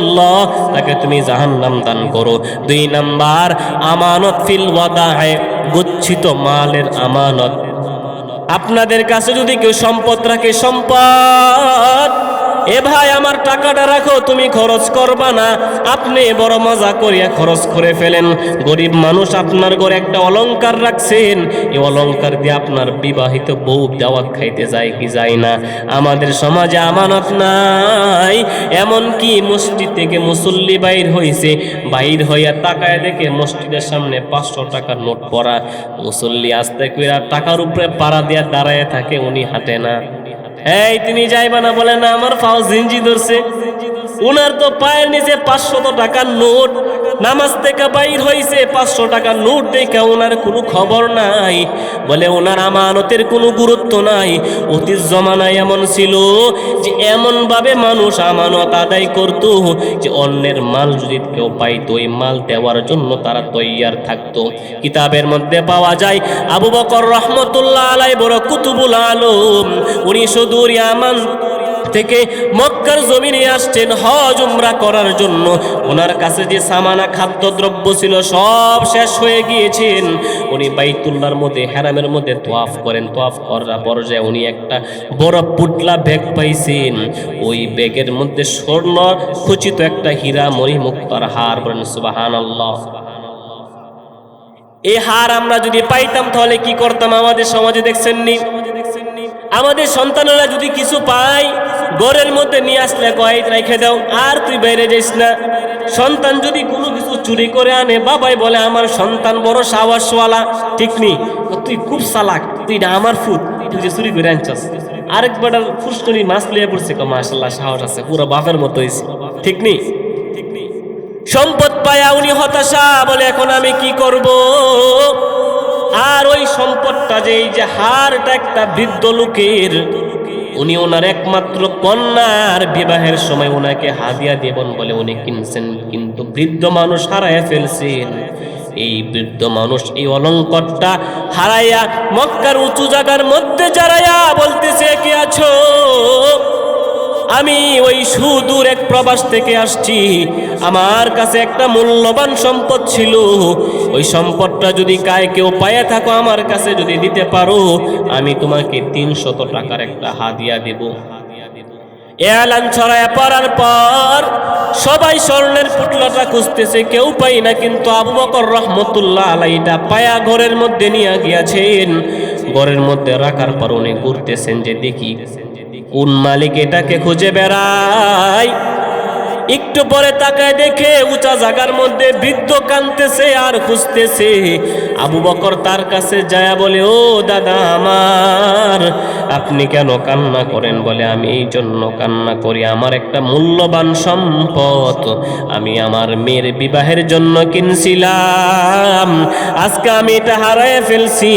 আল্লাহ, তাকে তুমি জাহান্নাম দান করো। 2 নাম্বার, আমানত ফিল ওয়াদায়ে, গচ্ছিত মালের আমানত। আপনাদের কাছে যদি কেউ সম্পদ রাখে, সম্পদ, এ ভাই আমার টাকাটা রাখো, তুমি খরচ করবা না, আপনি বড় মজা করিয়া খরচ করে ফেলেন। গরিব মানুষ আপনার ঘরে একটা অলংকার রাখছেন, এই অলংকার দিয়ে আপনার বিবাহিত বউ দাওয়াত খাইতে যায় কি যায় না? আমাদের সমাজে আমানত নাই। এমন কি মসজিদ থেকে মুসল্লি বাইর হইছে, বাইর হইয়া তাকায় দেখে মসজিদের সামনে 500 টাকার নোট পড়া। মুসল্লি আস্তে কইরা টাকার উপরে পাড়া দিয়া দাঁড়ায় থাকে, উনি হাঁটে না। এই তুমি যাইবা না? বলে না, আমার পাও জিঞ্জি ধরছে। উনার তো পায়ের নিচে 500 টাকার নোট। নামাজ থেকে বাইর হইছে, 500 টাকার নোট দেখে ওনার কোনো খবর নাই। বলে ওনার আমানতের কোনো গুরুত্ব নাই। অতীত জমানায় এমন ছিল যে এমন ভাবে মানুষ আমানত আদায় করত যে অন্যের মাল যদি কেউ পাইতো, ওই মাল দেওয়ার জন্য তারা তৈয়ার থাকতো। কিতাবের মধ্যে পাওয়া যায় আবু বকর রহমতুল্লাহ আলাই, বড় কুতুবুল আলম, উনি সুদূর ইয়ামান থেকে মক্কার জমিনে আসছেন হজ উমরা করার জন্য। ওনার কাছে যে সামানা খাদ্যদ্রব্য ছিল সব শেষ হয়ে গিয়েছেন। উনি বাইতুল্লাহর মধ্যে, হারামের মধ্যে তোয়াফ করেন। তোয়াফ করার পর্যায়ে উনি একটা বড় পুটলা ব্যাগ পাইছেন। ওই ব্যাগের মধ্যে স্বর্ণ খচিত একটা হীরা মণিমুক্তার হার। বলেন সুবহানাল্লাহ। এই হার আমরা যদি পাইতাম তাহলে কি করতাম? আমাদের সমাজে দেখছেন নি, আমাদের সন্তানেরা যদি কিছু পায়, ঘরের মধ্যে নিয়ে আসলে কয় রেখে দাও, আর তুই বাইরে যাইস না। সন্তান যদি কোনো কিছু চুরি করে আনে, বাবাই বলে আমার সন্তান বড় সাহসওয়ালা। ঠিক নি? তুই খুব চালাক, তুই এটা আমার ফুট, তুই যে চুরি করে আনছস। আরেকবার ফুসকুনি মাছ লিয়ে পড়ছে, মাশাআল্লাহ সাহস আছে, পুরো বাপের মতো হয়েছে। ঠিক নি? সম্পদ পায়া উনি হতাশা, বলে এখন আমি কি করব? আর ওই সম্পদটা যে এই যে হারটা একটা বৃদ্ধ লোকের, উনি ওনার একমাত্র কন্যার বিবাহের সময় ওনাকে হাদিয়া দেবেন বলে উনি কিনছেন, কিন্তু বৃদ্ধ মানুষ হারাইয়া ফেলছেন। এই বৃদ্ধ মানুষ এই অলঙ্কারটা হারাইয়া মক্কার উঁচু জায়গার মধ্যে দাঁড়াইয়া বলতেছে, কে আছো? আমি ওই সুদূর এক প্রবাস থেকে আসছি, আমার কাছে একটা মূল্যবান সম্পদ ছিল। ওই সম্পদটা যদি কেউ পায়ে থাকো, আমার কাছে যদি দিতে পারো, আমি তোমাকে 300 টাকার একটা হাদিয়া দেব। এলান ছড়ায় পড়ার পর সবাই স্বর্ণের পুটলাটা খুঁজতেছে, কেউ পাই না। কিন্তু আবু বকর রহমতুল্লাহ আলাইহি পায়া ঘরের মধ্যে নিয়ে গিয়েছেন। ঘরের মধ্যে রাখার পর উনি ঘুরতেছেন যে দেখি কোন মালিক এটাকে খুঁজে বেড়ায়। একটু পরে তাকায় দেখে উঁচা জায়গার মধ্যে বৃদ্ধ কাঁদতেছে আর খুঁজতেছে। আবু বকর তার কাছে যায় বলে, ও দাদা আমার, আপনি কেন কান্না করেন? বলে আমি এই জন্য কান্না করি, আমার একটা মূল্যবান সম্পদ আমি আমার মেয়ের বিবাহের জন্য কিনছিলাম, আজকে আমি এটা হারায় ফেলছি।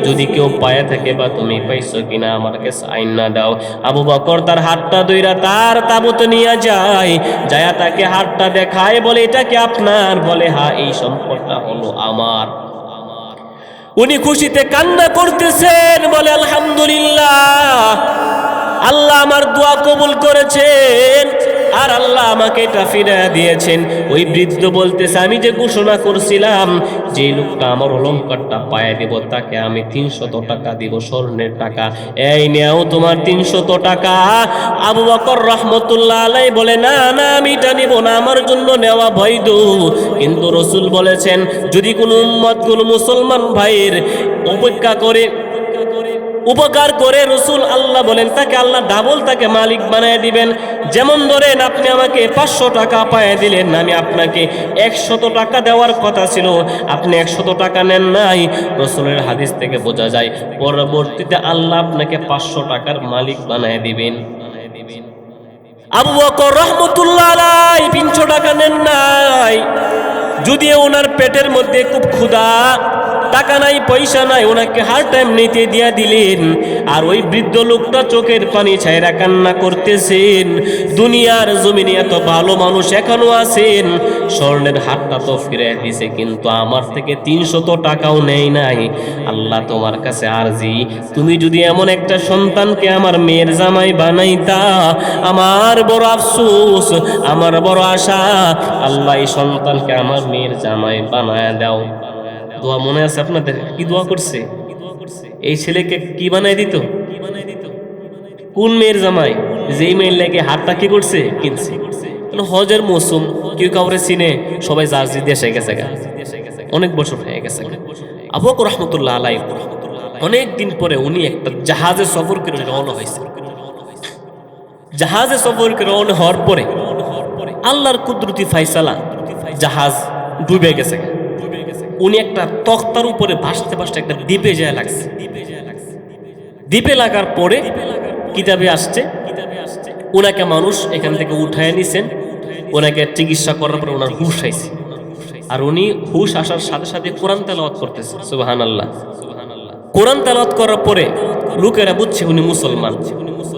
যদি কেউ পায়ে থাকে বা তুমি পাইছো কিনা আমার কাছে আইনা দাও। আবু বকর তার হাতটা ধইরা তার তাবুতে নিয়ে যায়, যায়া তাকে হাতটা দেখায়, বলে এটা কি আপনার? বলে হ্যাঁ, এই সম্পদটা হলো আমার। উনি খুশিতে কান্না করতেছেন, বলে আলহামদুলিল্লাহ, আল্লাহ আমার দোয়া কবুল করেছেন। আর আল্লাহ আমাকে এটা ফিরিয়ে দিয়েছেন। ওই বৃদ্ধ বলতেছে, আমি যে ঘোষণা করছিলাম যে লোকটা আমার অলংকারটা পায়ে দেব তাকে আমি 300 টাকা দিব, স্বর্ণের টাকা। এই নেও তোমার 300 টাকা। আবু বকর রহমতুল্লাহ আলাইহি বলে, না না আমি এটা নিব না, আমার জন্য নেওয়া বৈধ। কিন্তু রাসূল বলেছেন, যদি কোনো উম্মত কোনো মুসলমান ভাইয়ের উপকার করে রাসূল আল্লাহ বলেন তাকে আল্লাহ ডাবল তাকে মালিক বানায় দিবেন। যেমন ধরেন আপনি আমাকে 500 টাকা পায়ে দিলেন, আমি আপনাকে 100 টাকা দেওয়ার কথা ছিল, আপনি 100 টাকা নেন নাই। রাসূলের হাদিস থেকে বোঝা যায় পরবর্তীতে আল্লাহ আপনাকে 500 টাকার মালিক বানায় দিবেন। আবু বকর রহমতুল্লাহ আলাইহি 300 টাকা নেন নাই, যদিও ওনার পেটের মধ্যে খুব ক্ষুধা, টাকা নাই পয়সা নাই, ওনাকে হার টাইম নিতে দিয়া দিলেন। আর ওই বৃদ্ধ লোকটা চোখের পানি ছাইরা কান্না করতেছেন, দুনিয়ার জমিনে এত ভালো মানুষ এখনো আছেন, স্বর্ণের হাতটা তো ফিরে দিছে কিন্তু আমার থেকে 300 টাকাও নেই নাই। আল্লাহ তোমার কাছে আরজি, তুমি যদি এমন একটা সন্তানকে আমার মেয়ের জামাই বানাইতা, আমার বড় আফসোস, আমার বড় আশা, আল্লাহ এই সন্তানকে আমার মেয়ের জামাই বানায় দাও। দোয়া মনে আছে আপনাদের? কি দোয়া করছে? এই ছেলেকে কি বানাই দিত? কোন মেয়ের জামাই? যেই মেয়ের লেগে হাতটা কি করছে, কিনছে। হজের মৌসুম, কেউ কাউরে চিনে, সবাই জার্জি দেশে গেছে, অনেক বছর হয়ে গেছে। আবু বকর রহমতুল্লাহ আলাইহি অনেক দিন পরে উনি একটা জাহাজে সফর করে রওনা হয়েছে। জাহাজে সফর করে রওনা হওয়ার পরে আল্লাহর কুদরতি ফায়সালা জাহাজ ডুবে গেছে। উনি একটা তক্তার উপরে ভাসতে ভাসতে একটা দ্বীপে যায় লাগছে। দ্বীপে লাগার পরে কিতাবে আসছে ওনাকে মানুষ এখান থেকে উঠায় নিছেন, ওনাকে চিকিৎসা করার পরে ওনার হুশ আইছে। আর উনি হুশ আসার সাথে সাথে কোরআন তেলাওয়াত করতেছে, সুবহানাল্লাহ। কোরআন তেলাওয়াত করার পরে লোকেরা বুঝছে উনি মুসলমান।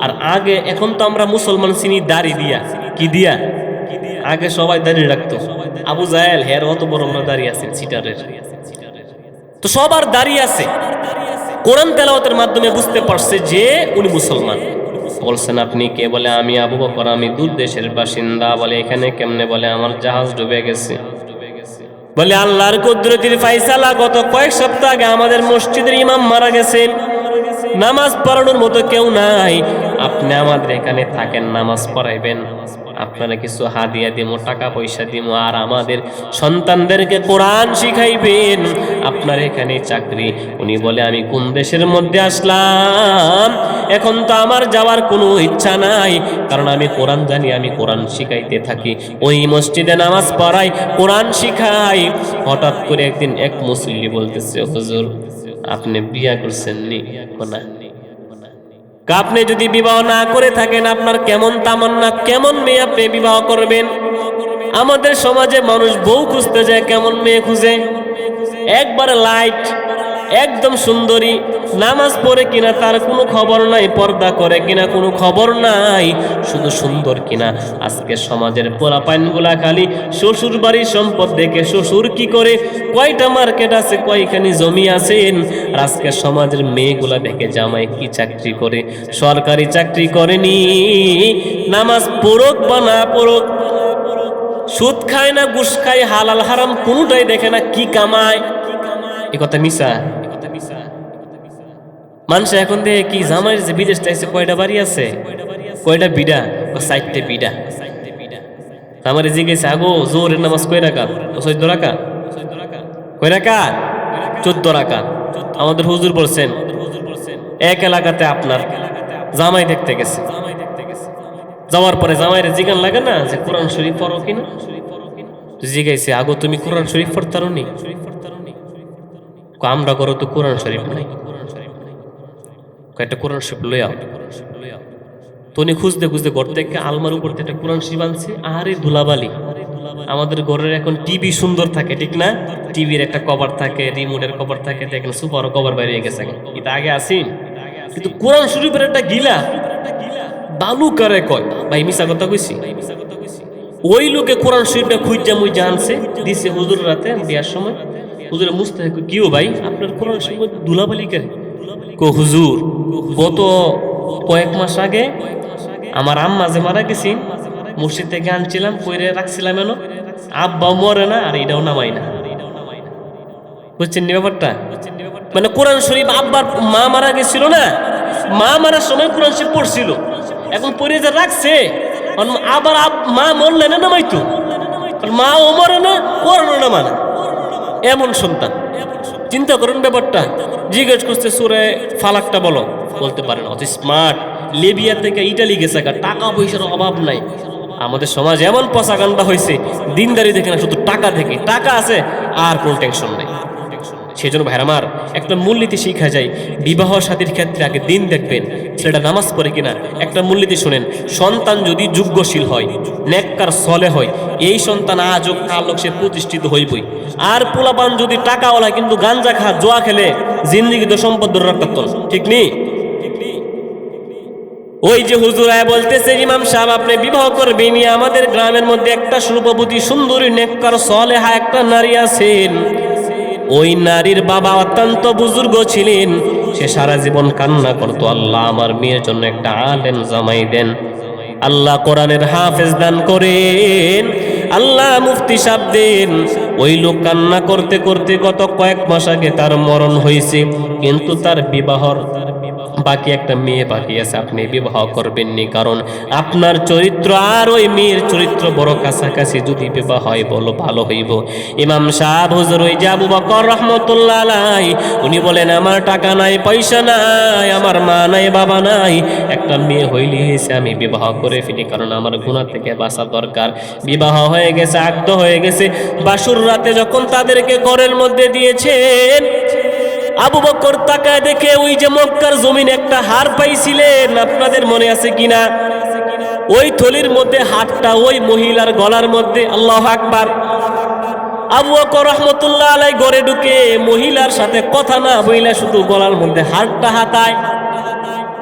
আর আগে, এখন তো আমরা মুসলমান চিনি দাড়ি দিয়া, কি দিয়া? আগে সবাই দাড়ি রাখতো। আবু জাহেল হের অত বড় বড় দাড়ি আছে সিটারের, তো সবার দাড়ি আছে। কোরআন তেলাওয়াতের মাধ্যমে বুঝতে পারছে যে উনি মুসলমান। বলছেন, আপনি কে? বলে, আমি আবু বকর, আমি দূর দেশের বাসিন্দা। বলে, এখানে কেমনে? বলে, আমার জাহাজ ডুবে গেছে। বলে, আল্লাহর কুদরতির ফায়সালা, গত কয়েক সপ্তাহ আগে আমাদের মসজিদের ইমাম মারা গেছেন, নামাজ পড়ানোর মতো কেউ নাই, আপনি আমাদের এখানে থাকেন, নামাজ পড়াইবেন, আপনারা কিছু হাদিয়া দিব, টাকা পয়সা দিব, আর আমাদের সন্তানদেরকে কোরআন শিখাইবেন, আপনার এখানে চাকরি। উনি বলে, আমি কোন দেশের মধ্যে আসলাম, এখন তো আমার যাওয়ার কোনো ইচ্ছা নাই, কারণ আমি কোরআন জানি, আমি কোরআন শিখাইতে থাকি, ওই মসজিদে নামাজ পড়াই, কোরআন শিখাই। হঠাৎ করে একদিন এক মুসল্লি বলতেছে, হুজুর আপনি বিয়া করছেন নি? না। আপনি যদি বিবাহ না করে থাকেন, আপনার কেমন তামান্না, কেমন মেয়ে আপনি বিবাহ করবেন? আমাদের সমাজে মানুষ বউ খুঁজতে যায়, কেমন মেয়ে খুঁজে? একবারে লাইট, একদম সুন্দরী, নামাজ পড়ে কিনা তার কোনো খবর নাই, পর্দা করে কিনা কোনো খবর নাই, শুধু সুন্দর কিনা। আজকে সমাজের পোলাপাইনগুলা খালি শ্বশুর বাড়ির সম্পদ দেখে, শ্বশুর কি করে, কয়টা মার্কেট আছে, কয়খানি জমি আছেন। আর আজকে সমাজের মেয়েগুলা দেখে জামাই কি চাকরি করে, সরকারি চাকরি করেনি, নামাজ পড়ুক বা না পড়ুক, সুদ খায় না ঘুষ খায়, হালাল হারাম কোনোটাই দেখে না, কি কামায়। এ কথা মিশা। মানুষ এখন দেখে কি, জামাইয়ের যে বিদেশ চাইছে, কয়টা বাড়ি আছে, কয়টা বিডা, 60টা বিডা। আমার জিজ্ঞেস, আগো জোরের নামাজ কয় রাকাত? 14 রাকাত। কয় রাকাত? 14 রাকাত। আমাদের হুজুর বলছেন এক এলাকাতে আপনার জামাই দেখতে গেছে, যাওয়ার পরে জামাইয়ের জিগান লাগে না যে কোরআন শরীফ পড়ো কিনা? জিগাইছে, আগো তুমি কোরআন শরীফ পড়তারো নি? আমরা করো তো কোরআন শরীফ নাই, একটা কোরআন শরীফ লই আও। তো উনি খুঁজতে খুঁজতে ঘর থেকে আলমার উপর থেকে একটা কোরআন শরীফ আনছে। আরে ধুলাবালি, আমাদের ঘরের এখন টিভি সুন্দর থাকে ঠিক না, টিভির একটা কভার থাকে, রিমোটের কভার থাকে, দেখেন সুপার কভার বেরিয়ে গেছে, এটা আগে আসি। কিন্তু কোরআন শরীফের একটা গিলা বালু কারে কয়, ভাই মিশা কথা কইছি। ওই লোকে কোরআন শরীফটা খুঁজা মুই জানছে দিছে হুজুর রাতে বিয়ার সময়। হুজুরে মুস্তাহ কিও ভাই আপনার কোরআন শরীফ ধুলাবালি কারে? কো হুজুর, গত কয়েক মাস আগে আমার আম্মা যে মারা গেছি, মসজিদ থেকে আনছিলাম, কইরে রাখছিলাম এনো, আব্বা মরে না আর এটাও নামাই না। বুঝছেন নি ব্যাপারটা? মানে কোরআন শরীফ আব্বার মা মারা গেছিল না, মা মারার সময় কোরআন শরীফ পড়ছিল, এখন পড়ে যা রাখছে, আবার মা মরলে না নামাইতো, মা ও মরে না কোরআনও নামা না, এমন সন্তান। চিন্তা করুন ব্যাপারটা। জিজ্ঞেস করছে সূরা ফালাকটা বলো, বলতে পারেন। অত স্মার্ট, লিবিয়া থেকে ইটালি গেছে, টাকা পয়সার অভাব নাই। আমাদের সমাজ এমন পচাগান্ডা হয়েছে, দিনদারি দেখে না, শুধু টাকা থেকে, টাকা আছে আর কোনো টেনশন নাই। সেই জন্য ভাইরা আমার, একটা মূলনীতি শিখা যায়। বিবাহ শাদীর ক্ষেত্রে আগে দিন দেখবেন ছেলেটা নামাজ পড়ে কিনা। একটা মূলনীতি শোনেন, সন্তান যদি যোগ্যশীল হয়, নেককার সলে হয়, এই সন্তান আজও কালক সে প্রতিষ্ঠিত হইবই। আর পোলাপান যদি টাকাওয়ালা কিন্তু গাঞ্জা খা, জোয়া খেলে, জিন্দিগি তো সম্পদ ধরে রাখত, ঠিক নেই? ওই যে হুজুর বলতেছে, ইমাম সাহেব আপনি বিবাহ করবেন, আমাদের গ্রামের মধ্যে একটা রূপবতী সুন্দরী নেককার সলেহা একটা নারী আছেন। ওই নারীর বাবা অত্যন্ত বুজুর্গ ছিলেন, সে সারা জীবন কান্না করতো, আল্লাহ আমার মেয়ের জন্য একটা আলেম জামাই দেন, আল্লাহ কোরআনের হাফেজ দান করেন, আল্লাহ মুফতি সাহেব দেন। ওই লোক কান্না করতে করতে গত কয়েক মাস আগে তার মরণ হয়েছে, কিন্তু তার বিবাহর বাকি একটা মেয়ে বাকি আছে। আপনি বিবাহ করবেননি, কারণ আপনার চরিত্র আর ওই মেয়ের চরিত্র বড় কাছাকাছি, যদি বিবাহ হয় বলো ভালো হইব। ইমাম সাহেব হুজুর ওই যে আবু বকর রহমতুল্লাহ আলাইহি, উনি বলেন আমার টাকা নাই, পয়সা নাই, আমার মা নাই, বাবা নাই, একটা মেয়ে হইলে হয়েছে, আমি বিবাহ করে ফেলি, কারণ আমার গুনাহ থেকে বাঁচা দরকার। বিবাহ হয়ে গেছে, আকদ হয়ে গেছে। বাসুর রাতে যখন তাদেরকে ঘরের মধ্যে দিয়েছেন, আবু বকর তাকায় দেখে ওই যে মক্কার জমিন একটা হার পাইছিলেন, আপনাদের মনে আছে কিনা? ওই থলির মধ্যে হারটা ওই মহিলার গলার মধ্যে। আল্লাহু আকবার। আবু বকর রহমতুল্লাহ আলাইহি ঘরে ঢুকে মহিলার সাথে কথা না বইলা শুধু গলার মধ্যে হারটা হাতায়,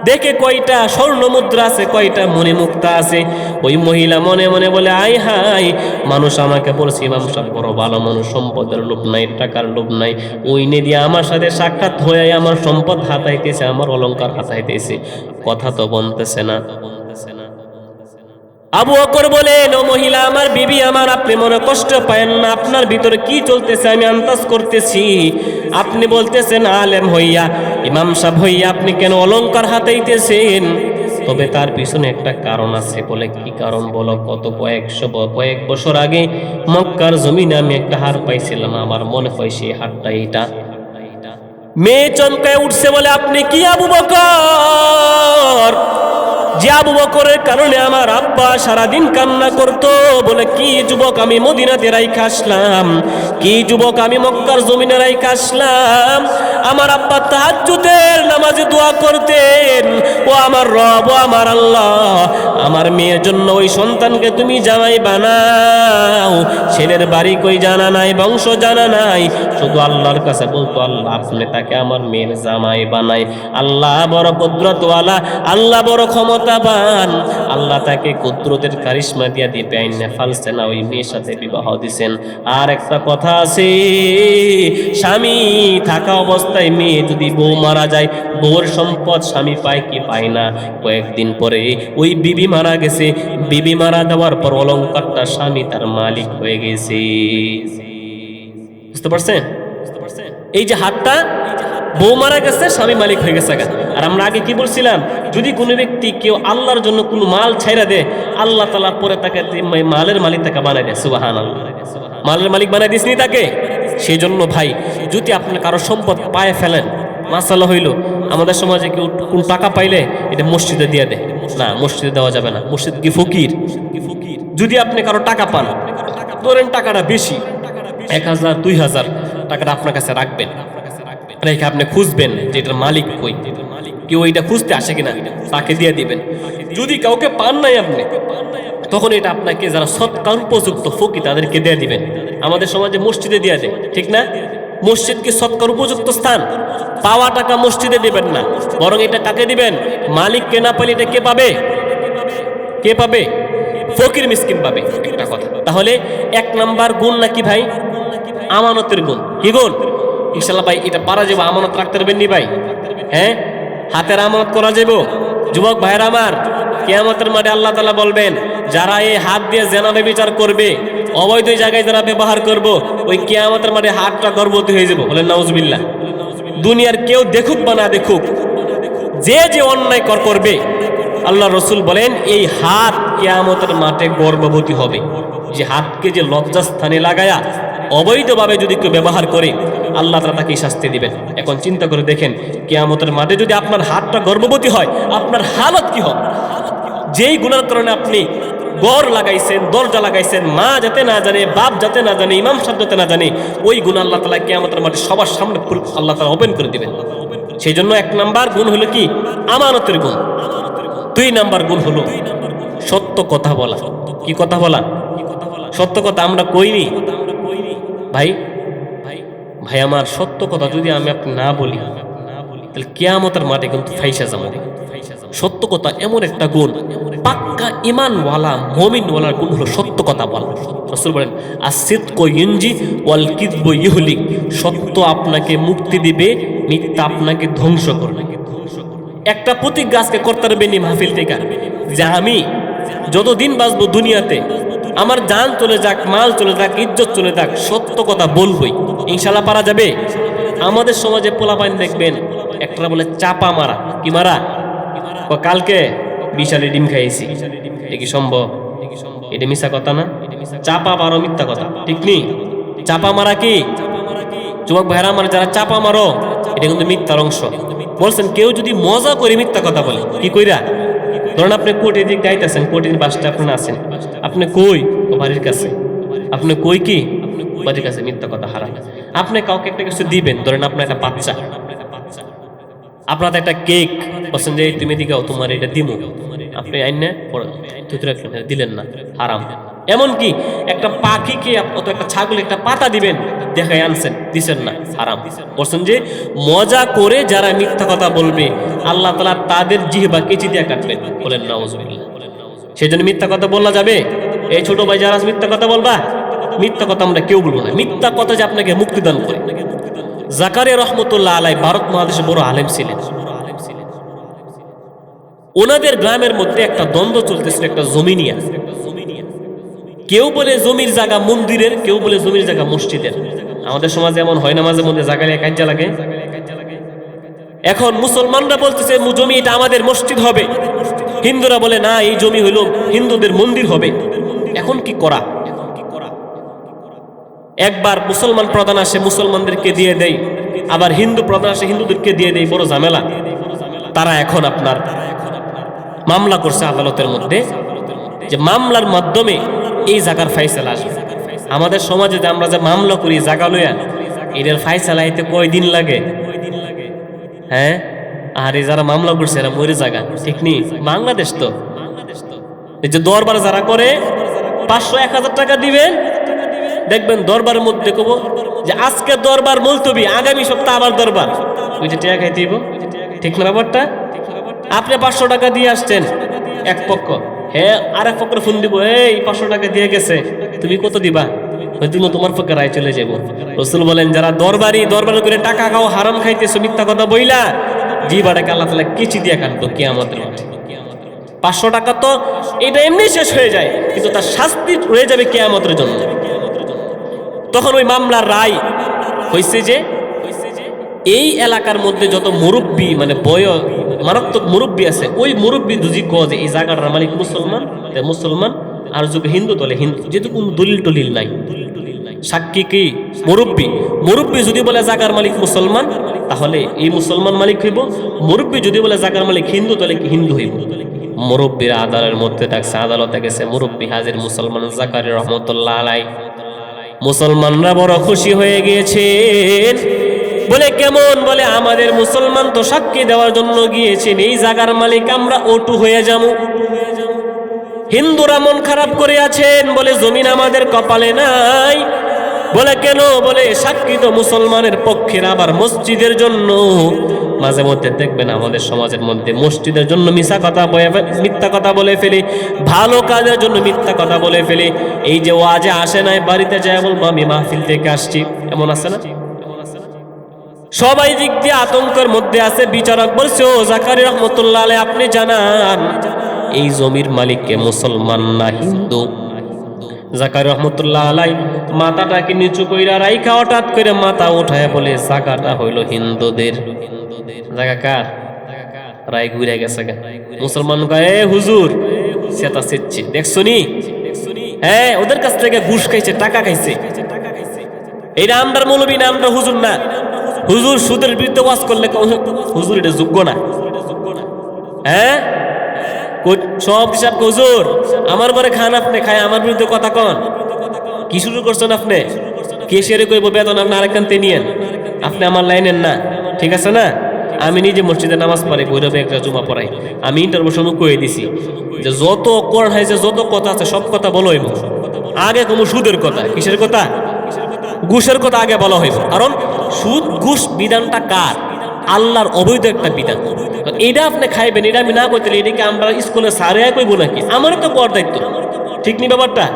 দেখে কয়টা স্বর্ণ মুদ্রা আছে, কয়টা মণিমুক্তা আছে। ওই মহিলা মনে মনে বলে, আই হাই, মানুষ আমাকে বলছে ইমাম সাহেব বড় ভালো মানুষ, সম্পদের লোভ নাই, টাকার লোভ নাই, ওই নে দিয়ে আমার সাথে সাক্ষাৎ হয়ে আমার সম্পদ হাতাইতেছে, আমার অলংকার হাতাইতেছে, কথা তো বলতেছে না। আবু বকর বলেন, ও মহিলা, আমার বিবি আমার, আপনি মনে কষ্ট পায়েন না, আপনার ভিতরে কি চলতেছে আমি আন্দাজ করতেছি। আপনি বলতেছেন আলেম হইয়া, ইমাম সাহেব হইয়া আপনি কেন অলংকার হাতাইতেছেন? তবে তার পিছনে একটা কারণ আছে। বলে কি কারণ বলো? কয়েক বছর আগে মক্কার জমিনে আমি একটা হার পাইছিলাম, আমার মনে হয় সেই হারটা এইটা। মেয়ে চমকায় উঠছে, বলে আপনি কি আবু বকর? যে আবু বকরের কারণে আমার আব্বা সারাদিন কান্না করতো। বলে কি যুবক আমি মদিনাতে রাইখা আসলাম, কি যুবক আমি মক্কার জমিনে রাইখা আসলাম। আমার আব্বা তাহাজ্জুদের নামাজে দোয়া করতেন, ও আমার রব, ও আমার আল্লাহ, আমার মেয়ের জন্য ওই সন্তানকে তুমি জামাই বানাও। ছেলের বাড়ি কই জানা নাই, বংশ জানা নাই, শুধু আল্লাহর কাছে বলতো, আল্লাহ আপনি তাকে আমার মেয়ের জামাই বানাই। আল্লাহ বড় কুদরতওয়ালা, আল্লাহ বড় ক্ষমতাবান, আল্লাহ তাকে কুদরতের কারিশমা দিয়া দিবে, আইনা ফালছে না, ওই মেয়ের সাথে বিবাহ দিছেন। আর একটা কথা আছে, স্বামী থাকা অবস্থায় মেয়ে যদি বউ মারা যায়, বউর সম্পদ স্বামী পায় কি পায় না? কয়েকদিন পরে ওই বিবি মারা গেছে, বিবি মারা যাওয়ার পর অলংকারটা স্বামী তার মালিক হয়ে গেছে। বুঝতে পারছেন? এই যে হাতটা, বউ মারা গেছে, স্বামী মালিক হয়ে গেছে। আর আমরা আগে কি বলছিলাম, যদি কোনো ব্যক্তি কেউ আল্লাহর জন্য কোনো মাল ছাইরা দেয়, আল্লাহ তাআলা পরে তাকে মালের মালিক তাকে বানাই দেয়। সুবহানাল্লাহ, মালের মালিক বানাই দিসনি তাকে। সেই জন্য ভাই, যদি আপনি কারো সম্পদ পায়ে ফেলেন, মাসালা হইল, আমাদের সমাজে কেউ কোন টাকা পাইলে এটা মসজিদে দিয়ে দেয়, না মসজিদে দেওয়া যাবে না, মসজিদ কি ফকির। যদি আপনি কারো টাকা পান, ধরেন টাকাটা বেশি, 1000 2000 টাকাটা আপনার কাছে রাখবেন, রেখে আপনি খুঁজবেন যে এটার মালিক কই, কেউ এটা খুঁজতে আসে কিনা, তাকে দিয়ে দিবেন। যদি কাউকে পান নাই আপনি, তখন এটা আপনাকে যারা সৎকার উপযুক্ত ফকির তাদেরকে দিয়ে দিবেন। আমাদের সমাজে মসজিদে দিয়ে দেয়, ঠিক না? মসজিদ কি সৎকার উপযুক্ত স্থান? পাওয়া টাকা মসজিদে দিবেন না, বরং এটা কাকে দিবেন? মালিককে না পাইলে এটা কে পাবে? কে পাবে? ফকির মিসকিন পাবে। একটা কথা, তাহলে 1 নাম্বার গুণ নাকি ভাই? আমানতের গুণ। কি গুণ? ইনশাআল্লাহ ভাই এটা পারা যাবে, আমানত রাখতে পারবেন নি ভাই? হ্যাঁ, হাতের আমানত করা যাবে। যুবক ভাইরা আমার, কিয়ামতের মাঠে আল্লাহ তাআলা বলবেন, যারা এই হাত দিয়ে জেনাবে বিচার করবে, অবৈধ জায়গায় যারা ব্যবহার করব, ওই কিয়ামতের মাঠে হাতটা গর্ভবতী হয়ে যাবো, বলেন নাউজুবিল্লাহ। দুনিয়ার কেউ দেখুক বা না দেখুক, যে যে অন্যায় করবে, আল্লাহ রসুল বলেন এই হাত কিয়ামতের মাঠে গর্ভবতী হবে। যে হাতকে যে লজ্জাস্থানে লাগায়া অবৈধভাবে যদি কেউ ব্যবহার করে, আল্লাহ তাআলা তাকে শাস্তি দিবেন। এখন চিন্তা করে দেখেন, কিয়ামতের মাঠে যদি আপনার হাতটা গর্ভবতী হয়, আপনার হালত কি হবে? যেই গুনার কারণে আপনি গড় লাগাইছেন, দরজা লাগাইছেন, মা যাতে না জানে, বাপ যাতে না জানে, ইমাম সাহেব যাতে না জানে, ওই গুণ আল্লাহ তাআলা কিয়ামতের মাঠে সবার সামনে আল্লাহ তাআলা ওপেন করে দিবেন। সেই জন্য 1 নাম্বার গুণ হলো কি? আমানতের গুণ। 2 নাম্বার গুণ হলো সত্য কথা বলা। কি কথা বলা? সত্য কথা আমরা কইনি ভাই। ভাই আমার, সত্য কথা যদি আমি আপনি না বলি, তাহলে কিয়ামতের মাঠে কিন্তু ফাইসা যাবো। সত্য কথা এমন একটা গুণ, পাক্কা ঈমানওয়ালা মুমিনওয়ালার গুণ হলো সত্য কথা বলা। রাসূল বলেন, আসিদকু ইউনজি ওয়াল কিযবু ইহলিক। সত্য আপনাকে মুক্তি দিবে, মিথ্যা আপনাকে ধ্বংস করবে। একটা প্রতিজ্ঞা আজকে করতে পারবেন মাহফিল থেকে, যে আমি যতদিন বাঁচবো দুনিয়াতে, আমার জান চলে যাক, মাল চলে যাক, ইজ্জত চলে যাক, সত্য কথা বলবই। ইনশাআল্লাহ পারা যাবে। আমাদের সমাজে পোলাপাইন দেখবেন, একটা বলে চাপা মারা। কি মারা? কালকে বিশালে ডিম খাইছি, এটা কি সম্ভব? এটা মিথ্যা কথা না? চাপা মারো মিথ্যা কথা, ঠিক নেই? চাপা মারা কি? যুবক ভাইরা আমার, যারা চাপা মারো, এটা কিন্তু মিথ্যার অংশ। বলছেন কেউ যদি মজা করে মিথ্যা কথা বলে, কি কইরা? ধরেন আপনি কোর্টের দিক গাইতেছেন, কোর্টের বাসটা আপনি আছেন, আপনি কই? ও বাড়ির কাছে। আপনি কই? কি বাড়ির কাছে? মিথ্যা কথা হারাম। আপনি কাউকে একটা কিছু দিবেন, ধরেন আপনার একটা বাচ্চা, আপনার একটা কেক বলছেন যে তুমি দিগাও, তোমার এটা দিমু, আপনি আইন না দিলেন না, হারাম। এমনকি একটা পাখিকে অথবা একটা ছাগল একটা পাতা দিবেন, দেখাই আনছেন, দিছেন না, হারাম। বলছেন যে মজা করে যারা মিথ্যা কথা বলবে, আল্লাহ তাআলা তাদের জিহ্বা কেচি দিয়ে কাটবেন, বলেন নাউজুবিল্লাহ। সেই জন্য মিথ্যা কথা বলা যাবে? এই ছোট ভাই যারা মিথ্যা কথা বলবা, মিথ্যা কথা আমরা কেউ বলবো না। মিথ্যা কথা যে আপনাকে মুক্তিদান করে। জাকারিয়া রহমতুল্লাহ আলাইহি ভারত মহাদেশে বড় আলেম ছিলেন। ওনাদের গ্রামের মধ্যে একটা দ্বন্দ্ব চলতেছিল, একটা জমি নিয়ে। কেউ বলে জমির জায়গা মন্দিরের, কেউ বলে জমির জায়গা মসজিদের। আমাদের সমাজে এমন হয় না, মাঝে মধ্যে জায়গা নিয়ে কাজ্জা লাগে। এখন মুসলমানরা বলতেছে জমি এটা আমাদের মসজিদ হবে, হিন্দুরা বলে না এই জমি হইল হিন্দুদের মন্দির হবে। এখন কি করা? একবার মুসলমান প্রধান আসে, মুসলমানদেরকে দিয়ে দেয়, আবার হিন্দু প্রধান আসে, হিন্দুদেরকে দিয়ে দেয়, বড় ঝামেলা। তারা এখন আপনার মামলা করছে আদালতের মধ্যে, যে মামলার মাধ্যমে এই জায়গার ফাইসালা আসবে। আমাদের সমাজে যে আমরা যে মামলা করি জায়গা লইয়া, এটার ফাইসালা এতে কয়দিন লাগে? হ্যাঁ, আর এই যারা মামলা করছে এরা মরে জায়গা, ঠিক নেই? বাংলাদেশ তো এই যে দরবার যারা করে 500-1000 টাকা দিবেন, দেখবেন দরবারের মধ্যে কব যে আজকে দরবার মুলতবি, আগামী সপ্তাহ আবার দরবার। ওই যে টাকা খাইতে দিব, ঠিক না ব্যাপারটা? আপনি 500 টাকা দিয়ে আসছেন এক পক্ষ, হ্যাঁ আর এক পক্ষের ফোন দিব, এই 500 টাকা দিয়ে গেছে, তুমি কত দিবা? তুমি তোমার পক্ষে রায় চলে যাবো। রাসূল বলেন যারা দরবার করে টাকা খাও, হারাম খাইতেছো, মিথ্যা কথা বইলা, জিহ্বাটাকে আল্লাহ তাআলা কেচি দিয়ে কাটবো কিয়ামতের মাঠে। 500 টাকা তো এটা এমনি শেষ হয়ে যায়, কিন্তু তার শাস্তি রয়ে যাবে কিয়ামতের জন্য। তখন ওই মামলার রায় হয়েছে যে এই এলাকার মধ্যে যত মুরব্বী, মানে মারাত্মক মুরব্বী আছে, ওই মুরব্বী দুজি কয় যে এই জায়গাটার মালিক মুসলমান, আর যদি হিন্দু তলে হিন্দু, যেহেতু কোনো দলিল টলিল নাই। সাক্ষী কি? মুরব্বী যদি বলে জায়গার মালিক মুসলমান, তাহলে এই মুসলমান মালিক হইব। মুরব্বী যদি বলে জায়গার মালিক হিন্দু, তাহলে কি হিন্দু হইব। মুরব্বীরা আদালতের মধ্যে ডাকছে, আদালতে গেছে, মুরব্বী হাজির মুসলমান জাকারিয়া রহমতুল্লাহ আলাইহি। মুসলমানরা বড় খুশি হয়ে গিয়েছেন। বলে কেমন? বলে আমাদের মুসলমান তো সাক্ষী দেওয়ার জন্য গিয়েছেন, এই জায়গার মালিক আমরা ওটু হয়ে যাবো। হিন্দুরা মন খারাপ করে আছেন, বলে জমিন আমাদের কপালে নাই। বলে কেন? বলে সাক্ষী তো মুসলমানের পক্ষের, আবার মসজিদের জন্য। মাঝে মধ্যে দেখবেন আমাদের সমাজের মধ্যে মসজিদের জন্য মিথ্যা কথা বলে ফেলে, ভালো কাজের জন্য মিথ্যা কথা বলে ফেলে। এই যে ওয়াজে আসে নাই, বাড়িতে যায় বলবো আমি মাহফিল থেকে আসছি, এমন আছে না? সবাই দিক দিয়ে আতঙ্কের মধ্যে আছে। বিচারক বলছে, ও জাকারিয়া রহমতুল্লাহ আলাইহি আপনি জানান এই জমির মালিককে মুসলমান না হিন্দু। জাকারিয়া রহমতুল্লাহ আলাই মাথাটাকে নিচু কইরা রাইখা হঠাৎ করে মাথা উঠায় বলে জায়গাটা হইল হিন্দুদের। জায়গা কার? রাই ঘুরে গেছে। মুসলমান কয় এ হুজুর সেটা সেচ্ছে দেখছো নি? হ্যাঁ, ওদের কাছ থেকে ঘুষ খাইছে, টাকা খাইছে। এইটা আমরার মৌলবী না, আমরা হুজুর না। হুজুর সুদের বিরুদ্ধে ওয়াজ করলে হুজুর এটা যোগ্য না। হ্যাঁ, সব হিসাব হুজুর আমার ঘরে খান, আপনি খায় আমার বিরুদ্ধে কথা কন। কি শুরু করছেন আপনি? কেশিয়ারে কইব বেতন আপনি আরেকখানতে নিয়েন, আপনি আমার লাইনেন না, ঠিক আছে না? আমি নিজে মসজিদে নামাজ পড়াই, ভৈরবে একটা জুমা পড়াই। আমি ইন্টারভিউ সময় কয়ে দিছি যে যত কোরআন হাইছে যত কথা আছে সব কথা বলো হইব। আগে কোনো সুদের কথা, কিসের কথা? ঘুষের কথা আগে বলা হইব। কারণ সুদ ঘুষ বিধানটা কার? আল্লাহর অবৈধ একটা বিধান। এটা আপনি খাইবেন, এটা আমি না করতে এটাকে আমরা স্কুলে সারে কইব নাকি? আমারও তো কর দায়িত্ব, ঠিক নি ব্যাপারটা?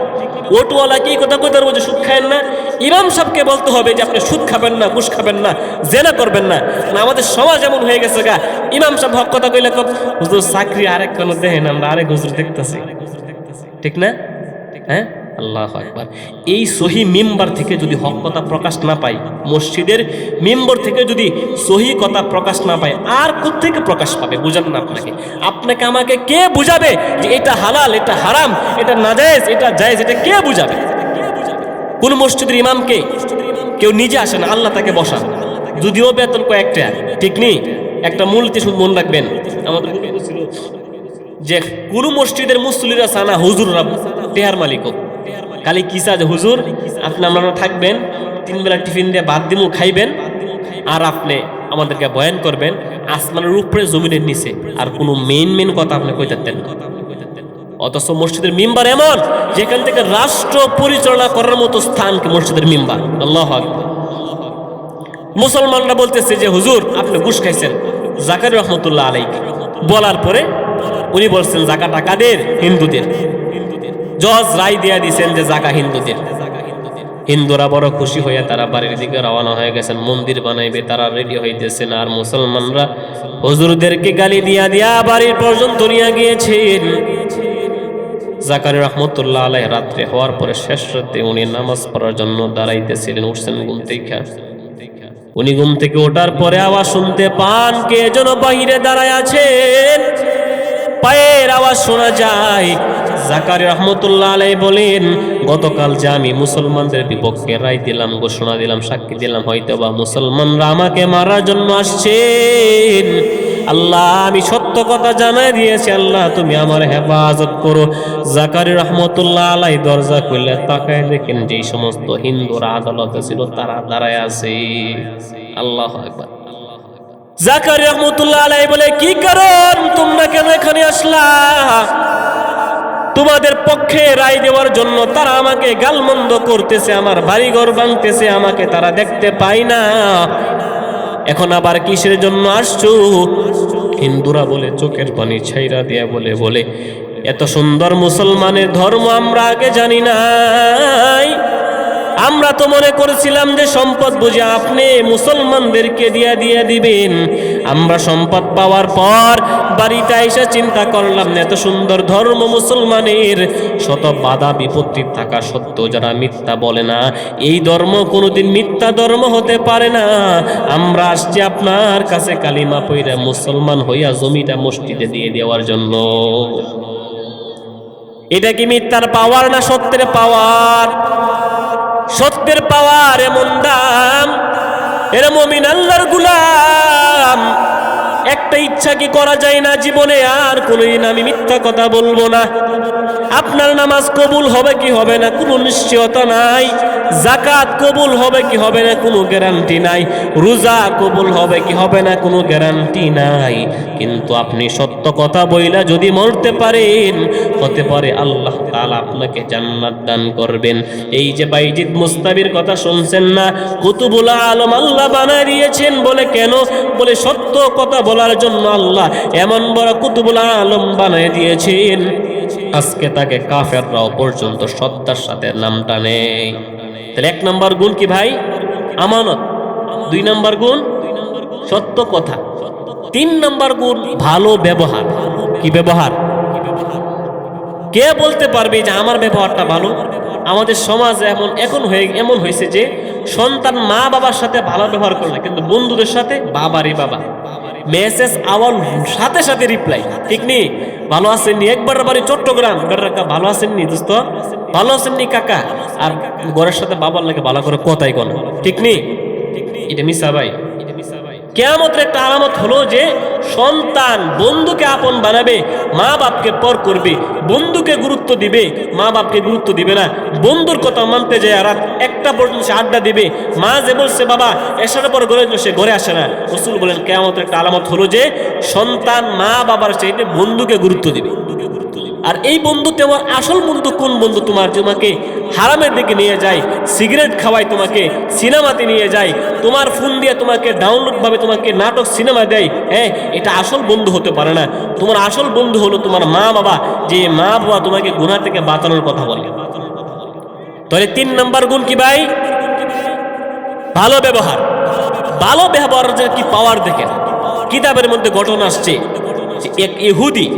ওটুওয়ালা কি কথা কইতে পারবো যে সুদ খায়েন না? ইমাম সাহেবকে বলতে হবে যে আপনি সুদ খাবেন না, ঘুষ খাবেন না, জেনা করবেন না। আমাদের সমাজ এমন হয়ে গেছে গা, ইমাম সাহেব হক কথা কইলে হুজুর চাকরি আরেক কোন দেখেন, আমরা আরেক হুজুর দেখতেছি, ঠিক না? হ্যাঁ, আল্লাহু আকবার। এই সহি মিম্বার থেকে যদি হক কথা প্রকাশ না পায়, মসজিদের মিম্বর থেকে যদি সহি কথা প্রকাশ না পায়, আর কোত্থেকে প্রকাশ পাবে? বুঝান না আপনাকে, আপনাকে আমাকে কে বুঝাবে যে এটা হালাল, এটা হারাম, এটা নাজায়েজ, এটা জায়েজ? এটা কে বুঝাবে? কোন মসজিদের ইমামকে কেউ নিজে আসে না, আল্লাহ তাকে বসান, যদিও বেতন কয়েকটা, ঠিক নেই? একটা মূল শুধু মনে রাখবেন, আমাদের ছিল যে কোন মসজিদের মুসল্লিরা সানা হুজুররা টেহার মালিক খালি কিসা যে হুজুর আপনি আমরা থাকবেন, 3 বেলা টিফিন দিয়ে ভাত দিমু খাইবেন, আর আপনি আমাদেরকে বয়ান করবেন আসমানের উপরে জমিনের নিচে, আর কোনো মেন কথা আপনি কইতেন। অথচ মসজিদের মিম্বার এমন যেখান থেকে রাষ্ট্র পরিচালনা করার মতো স্থান কি মসজিদের মিম্বার। আল্লাহু আকবার। মুসলমানরা বলতেছে যে হুজুর আপনি ঘুষ খাইছেন, জাকারিয়া রহমতুল্লাহ আলাইহি বলার পরে উনি বলছেন জাকাটা কাদের? হিন্দুদের। জজ রায় দিয়া দিয়েছেন যে জাকা হিন্দুদের। হিন্দুরা বড় খুশি হইয়া তারা বাড়ির দিকে রওনা হয়ে গেছেন, মন্দির বানাইবে, তারা রেডি হইতেছেন। আর মুসলমানরা হুজুরদেরকে গালি দিয়া দিয়া বাড়ির পর্যন্ত নিয়ে গিয়েছেন। জাকারিয়া রহমতুল্লাহ আলাইহি রাত্রে হওয়ার পরে শেষ রাতে উনি নামাজ পড়ার জন্য দাঁড়াইতেছিলেন। উঠছেন ঘুম থেকে। উনি ঘুম থেকে ওঠার পরে আওয়াজ শুনতে পান কে যেন বাহিরে দাঁড়ায় আছেন, পায়ের আওয়াজ শোনা যায়। জাকারিয়া রহমতুল্লাহ আলাইহি বলেন, গতকাল যে আমি মুসলমানদের বিপক্ষে রায় দিলাম, ঘোষণা দিলাম, সাক্ষী দিলাম, হয়তোবা মুসলমানরা আমাকে মারার জন্য আসছেন। আল্লাহ আমি সত্য কথা জানাই দিয়েছি, আল্লাহ তুমি আমার হেফাজত করো। জাকারিয়া রহমতুল্লাহ আলাইহি দরজা খুলে তাকায় দেখেন যে সমস্ত হিন্দুরা আদালতে ছিল তারা দাঁড়ায় আছে। আল্লাহু আকবার। জাকারিয়া রহমতুল্লাহ আলাইহি বলে, কি কারণ তোমরা কেন এখানে আসলা? তোমাদের পক্ষে রায় দেওয়ার জন্য তারা আমাকে গালমন্দ করতেছে, আমার বাড়িঘর ভাঙতেছে, আমাকে তারা দেখতে পায় না। এখন আবার কিসের জন্য আসছো? হিন্দুরা বলে চোখের পানি ছাইরা দিয়া বলে এত সুন্দর মুসলমানের ধর্ম আমরা আগে জানি নাই। আমরা তো মনে করেছিলাম যে সম্পদ বুঝে আপনি মুসলমানদেরকে দিয়ে দিবেন। আমরা সম্পদ পাওয়ার পর বাড়িতে এসে চিন্তা করলাম এত সুন্দর ধর্ম মুসলমানের, শত বাধা বিপত্তি থাকা সত্ত্বেও যারা মিথ্যা বলে না, এই ধর্ম কোনোদিন মিথ্যা ধর্ম হতে পারে না। আমরা আসছি আপনার কাছে কালিমা পইরা মুসলমান হইয়া জমিটা মসজিদে দিয়ে দেওয়ার জন্য। এটা কি মিথ্যার পাওয়ার না সত্যের পাওয়ার? সত্যের পাওয়ার এমন দাম, এরা মুমিন আল্লাহর গোলাম। একটা ইচ্ছা কি করা যায় না জীবনে, আর কোনোদিন আমি মিথ্যা কথা বলবো না। আপনার নামাজ কবুল হবে কি হবে না কোনো নিশ্চয়তা নাই, যাকাত কবুল হবে কি হবে না কোনো গ্যারান্টি নাই, রোজা কবুল হবে কি হবে না কোনো গ্যারান্টি নাই। কিন্তু আপনি সত্য কথা বইলা যদি মরতে পারেন, হতে পারে আল্লাহ তাআলা আপনাকে জান্নাত দান করবেন। এই যে বাইজিদ মুস্তাবির কথা শুনছেন না, কুতুবুল আলম আল্লাহ বানায় দিয়েছেন। বলে কেন? বলে সত্য কথা বলার জন্য আল্লাহ এমন বড় কুতুবুল আলম বানায় দিয়েছেন, আজকে তাকে কাফেররাও পর্যন্ত শ্রদ্ধার সাথে নামটা নেই। তাহলে 1 নম্বর গুণ কি ভাই? আমানত। 2 নম্বর গুণ সত্য কথা। 3 নম্বর গুণ ভালো ব্যবহার। কি ব্যবহার? কে বলতে পারবে যে আমার ব্যবহারটা ভালো? আমাদের সমাজ এমন হয়েছে যে সন্তান মা বাবার সাথে ভালো ব্যবহার করে না, কিন্তু বন্ধুদের সাথে বাবারই বাবা, মেসেজ আওয়াল সাথে সাথে রিপ্লাই, ঠিক নেই? ভালো আছেননি, একবার বাড়ি চট্টগ্রাম, কাকা ভালো আছেননি দোস্ত, ভালো আছেননি কাকা, আর ঘরের সাথে বাবার লাগে ভালো করে কথাই কোন, ঠিক নেই? এটা মিশা ভাই। কিয়ামতের একটা আলামত হলো যে সন্তান বন্ধুকে আপন বানাবে, মা বাপকে পর করবে, বন্ধুকে গুরুত্ব দিবে, মা বাপকে গুরুত্ব দিবে না। বন্ধুর কথা মানতে যায় রাত 1টা পর্যন্ত সে আড্ডা দিবে, মা যে বলছে বাবা এসার পর ঘরে সে ঘরে আসে না। রাসূল বলেন কিয়ামতের একটা আলামত হলো যে সন্তান মা বাবার চাইতে বন্ধুকে গুরুত্ব দিবে। আর এই বন্ধু তোমার আসল বন্ধু কোন বন্ধু? তোমাকে হারামের দিকে নিয়ে যায়, সিগারেট খাওয়ায়, তোমাকে সিনেমাতে নিয়ে যায়, তোমার ফোন দিয়ে তোমাকে ডাউনলোড ভাবে তোমাকে নাটক সিনেমা দেয়, হ্যাঁ, এটা আসল বন্ধু হতে পারে না। তোমার আসল বন্ধু হলো তোমার মা বাবা, যে মা বাবা তোমাকে গুনাহ থেকে বাঁচানোর কথা বলে। তাহলে 3 নাম্বার গুণ কি ভাই? ভালো ব্যবহার। ভালো ব্যবহার কি পাওয়ার দেখেন, কিতাবের মধ্যে ঘটনা আসছে যে এক ইহুদি,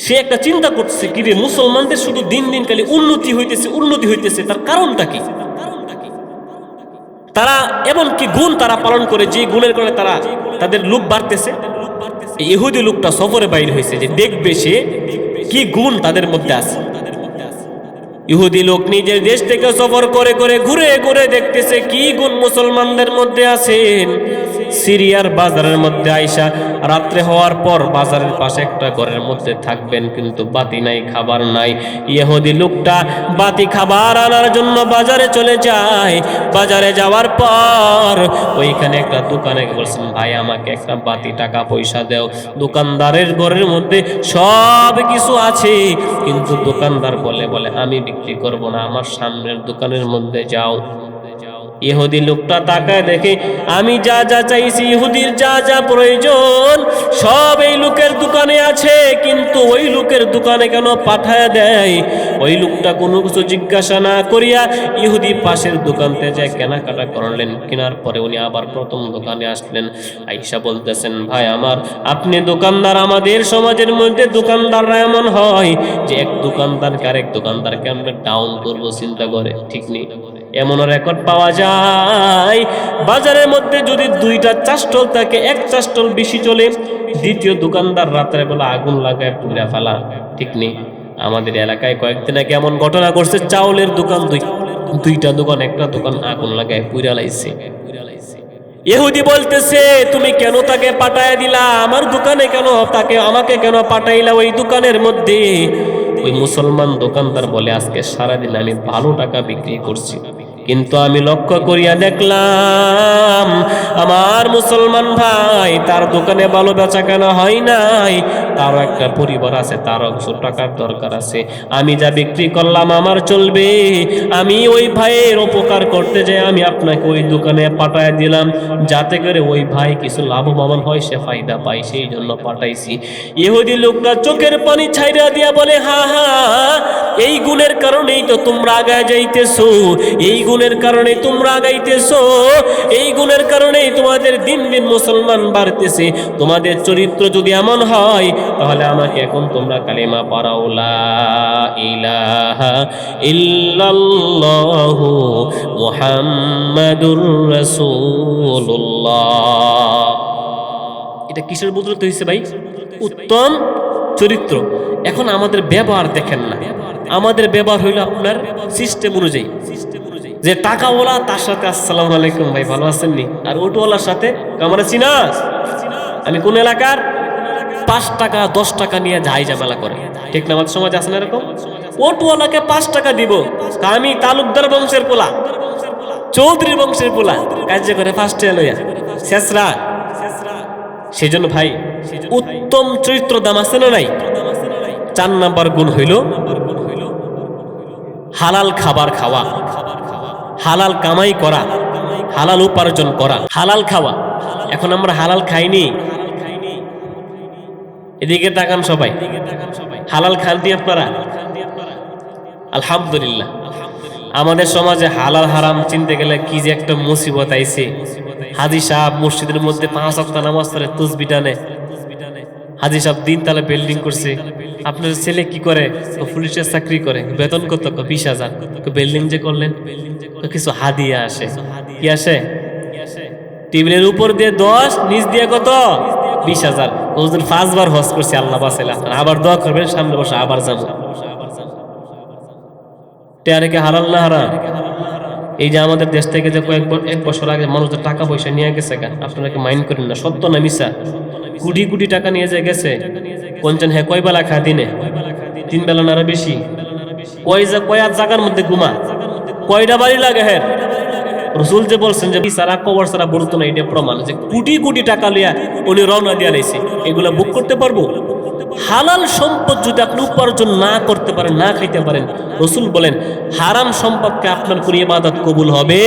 সে একটা চিন্তা করছে কি রে, মুসলমানদের শুধু দিন দিন খালি উন্নতি হইতেছে, তার কারণটা কি? তারা এমন কি গুণ তারা পালন করে যে গুণের কারণে তাদের লোক বাড়তেছে। ইহুদি লোকটা সফরে বাইর হয়েছে যে দেখবে সে কি গুণ তাদের মধ্যে আছে। ইহুদি লোক নিজের দেশ থেকে সফর করে ঘুরে ঘুরে দেখতেছে কি গুণ মুসলমানদের মধ্যে আছেন। সিরিয়ার বাজারের মধ্যে আইসা রাত্রে হওয়ার পর বাজারের পাশে একটা ঘরের মধ্যে থাকবেন, কিন্তু বাতি নাই, খাবার নাই। ইহুদি লোকটা বাতি খাবার আনার জন্য বাজারে চলে যায়। বাজারে যাওয়ার পর ওইখানে একটা দোকানে বলছেন, ভাই আমাকে একটা বাতি, টাকা পয়সা দাও। দোকানদারের ঘরের মধ্যে সব কিছু আছে, কিন্তু দোকানদার বলে আমি বিক্রি করব না, আমার সামনের দোকানের মধ্যে যাও। ইহুদি লোকটা তাকায় দেখে আমি যা যা চাইছি, ইহুদির যা যা প্রয়োজন সব এই লোকের দোকানে আছে, কিন্তু ওই লোকের দোকানে কেন পাঠায় দেয়? ওই লোকটা কোনো কিছু জিজ্ঞাসা না করিয়া ইহুদি পাশের দোকানতে যায় কেনাকাটা করলেন। কেনার পরে উনি আবার প্রথম দোকানে আসলেন। আইসা বলতেছেন, ভাই আমার, আপনি দোকানদার, আমাদের সমাজের মধ্যে দোকানদাররা এমন হয় যে এক দোকানদারকে আরেক দোকানদারকে আমরা ডাউন করবো চিন্তা করে, ঠিক নেই? এমন রেকর্ড পাওয়া যায়, বাজারের মধ্যে যদি 2টা চাষটল থাকে, এক চাষটল বেশি চলে, দ্বিতীয় দোকানদার রাতের বেলা আগুন লাগায় পুড়া ফেলা, ঠিক নেই? আমাদের এলাকায় কয়েকদিন আগে এমন ঘটনা করছে, চাউলের দোকান, 2টা দোকান, একটা দোকান আগুন লাগায় পুড়া লাইছে। ইহুদি বলতেছে, তুমি কেন তাকে পাঠায় দিলা? আমার দোকানে কেন আমাকে কেন পাঠাইলা ওই দোকানের মধ্যে? ওই মুসলমান দোকানদার বলে, আজকে সারাদিন আমি ভালো টাকা বিক্রি করছি, কিন্তু আমি লক্ষ্য করিয়া দেখলাম আমার মুসলমান ভাই তার দোকানে ভালো বেচা কেনা হয় নাই, তারও একটা পরিবার আছে, তারও কিছু টাকার দরকার আছে। আমি যা বিক্রি করলাম আমার চলবে, আমি ওই ভাইয়ের উপকার করতে যাই আমি আপনাকে ওই দোকানে পাঠায় দিলাম, যাতে করে ওই ভাই কিছু লাভবান হয়, সে ফায়দা পায়, সেই জন্য পাঠাইছি। ইহুদি লোকটা চোখের পানি ছাইরা দিয়া বলে, হা হা, এই গুণের কারণেই তো তোমরা আগায় যাইতেছো, এই গুণের কারণে তোমরা আগাইতেছো, এই গুণের কারণেই তোমাদের দিন দিন মুসলমান বাড়তেছে। তোমাদের চরিত্র যদি এমন হয় তাহলে আমাকে এখন তোমরা কালিমা পড়াও, লা ইলাহা ইল্লাল্লাহু মুহাম্মাদুর রাসূলুল্লাহ। এটা কিসের বদলতে হয়েছে ভাই? উত্তম চরিত্র। এখন আমাদের ব্যবহার দেখেন না, আমাদের ব্যবহার হইল আপনার সিস্টেম অনুযায়ী। যে টাকাওয়ালা তার সাথে আসসালামু আলাইকুম ভাই ভালো আছেননি, আর অটোওয়ালার সাথে কামরা চিনাস, আমি কোন এলাকার, 5 টাকা 10 টাকা নিয়ে যাই ঝামেলা করে, ঠিক না? আমাদের সমাজ আছে না এরকম? অটোওয়ালাকে 5 টাকা দিব, আমি তালুকদার বংশের পোলা, চৌধুরী বংশের পোলা, কাজে করে 5 টাকা লইয়া শেষরা। সেই জন্য ভাই উত্তম চরিত্র দাম আছে না নাই? 4 নাম্বার গুণ হইল হালাল খাবার খাওয়া, হালাল কামাই করা, হালাল উপার্জন করা, হালাল খাওয়া। এখন আমরা হালাল খাইনি, এদিকে তাকান সবাই, হালাল খাননি আপনারা? আলহামদুলিল্লাহ। আমাদের সমাজে হালাল হারাম চিনতে গেলে কি যে একটা মুসিবত আইছে। হাজী সাহেব মসজিদের মধ্যে 5 ওয়াক্ত নামাজ পড়ে, তাসবিহ টানে। হাজী সাহেব 3 তলা বিল্ডিং করছে, আপনার ছেলে কি করে? পুলিশের চাকরি করে, বেতন কত? 20,000। বিল্ডিং যে করলেন, কিছু হাদিয়া আসে। কি আসে? টেবিলের উপর দিয়ে 10, নিচ দিয়ে কত? 20,000। হুজুর 5 বার হজ করছি, আল্লাহ বাঁচাইলে আপনার আবার দোয়া করবেন, সামনে বসে আবার যাবো। টেয়ারে হালাল না হারাম? এই যে আমাদের দেশ থেকে যে এক বছর আগে মানুষদের টাকা পয়সা নিয়ে গেছে, আপনারা কি মাইন্ড করেন না? সত্য না মিছা? কোটি কোটি টাকা নিয়ে যে গেছে, কোনজন হ্যাঁ কয় বেলা খায় দিনে? 3 বেলা না আরো বেশি? কয় জায়গার মধ্যে ঘুমা? কয়টা বাড়ি লাগে? হ্যাঁ, রসুল যে বলছেন যে সারা কবর সারা বলতো না, এটা প্রমাণ যে কোটি কোটি টাকা লিয়া উনি রওনা দিয়া লাইছে। এগুলা বুক করতে পারবো? হালাল সম্পদ যদি আপনি উপার্জন না করতে পারেন, না খাইতে পারেন, রসুল বলেন হারাম সম্পদকে আপনার কোনো ইবাদত কবুল হবে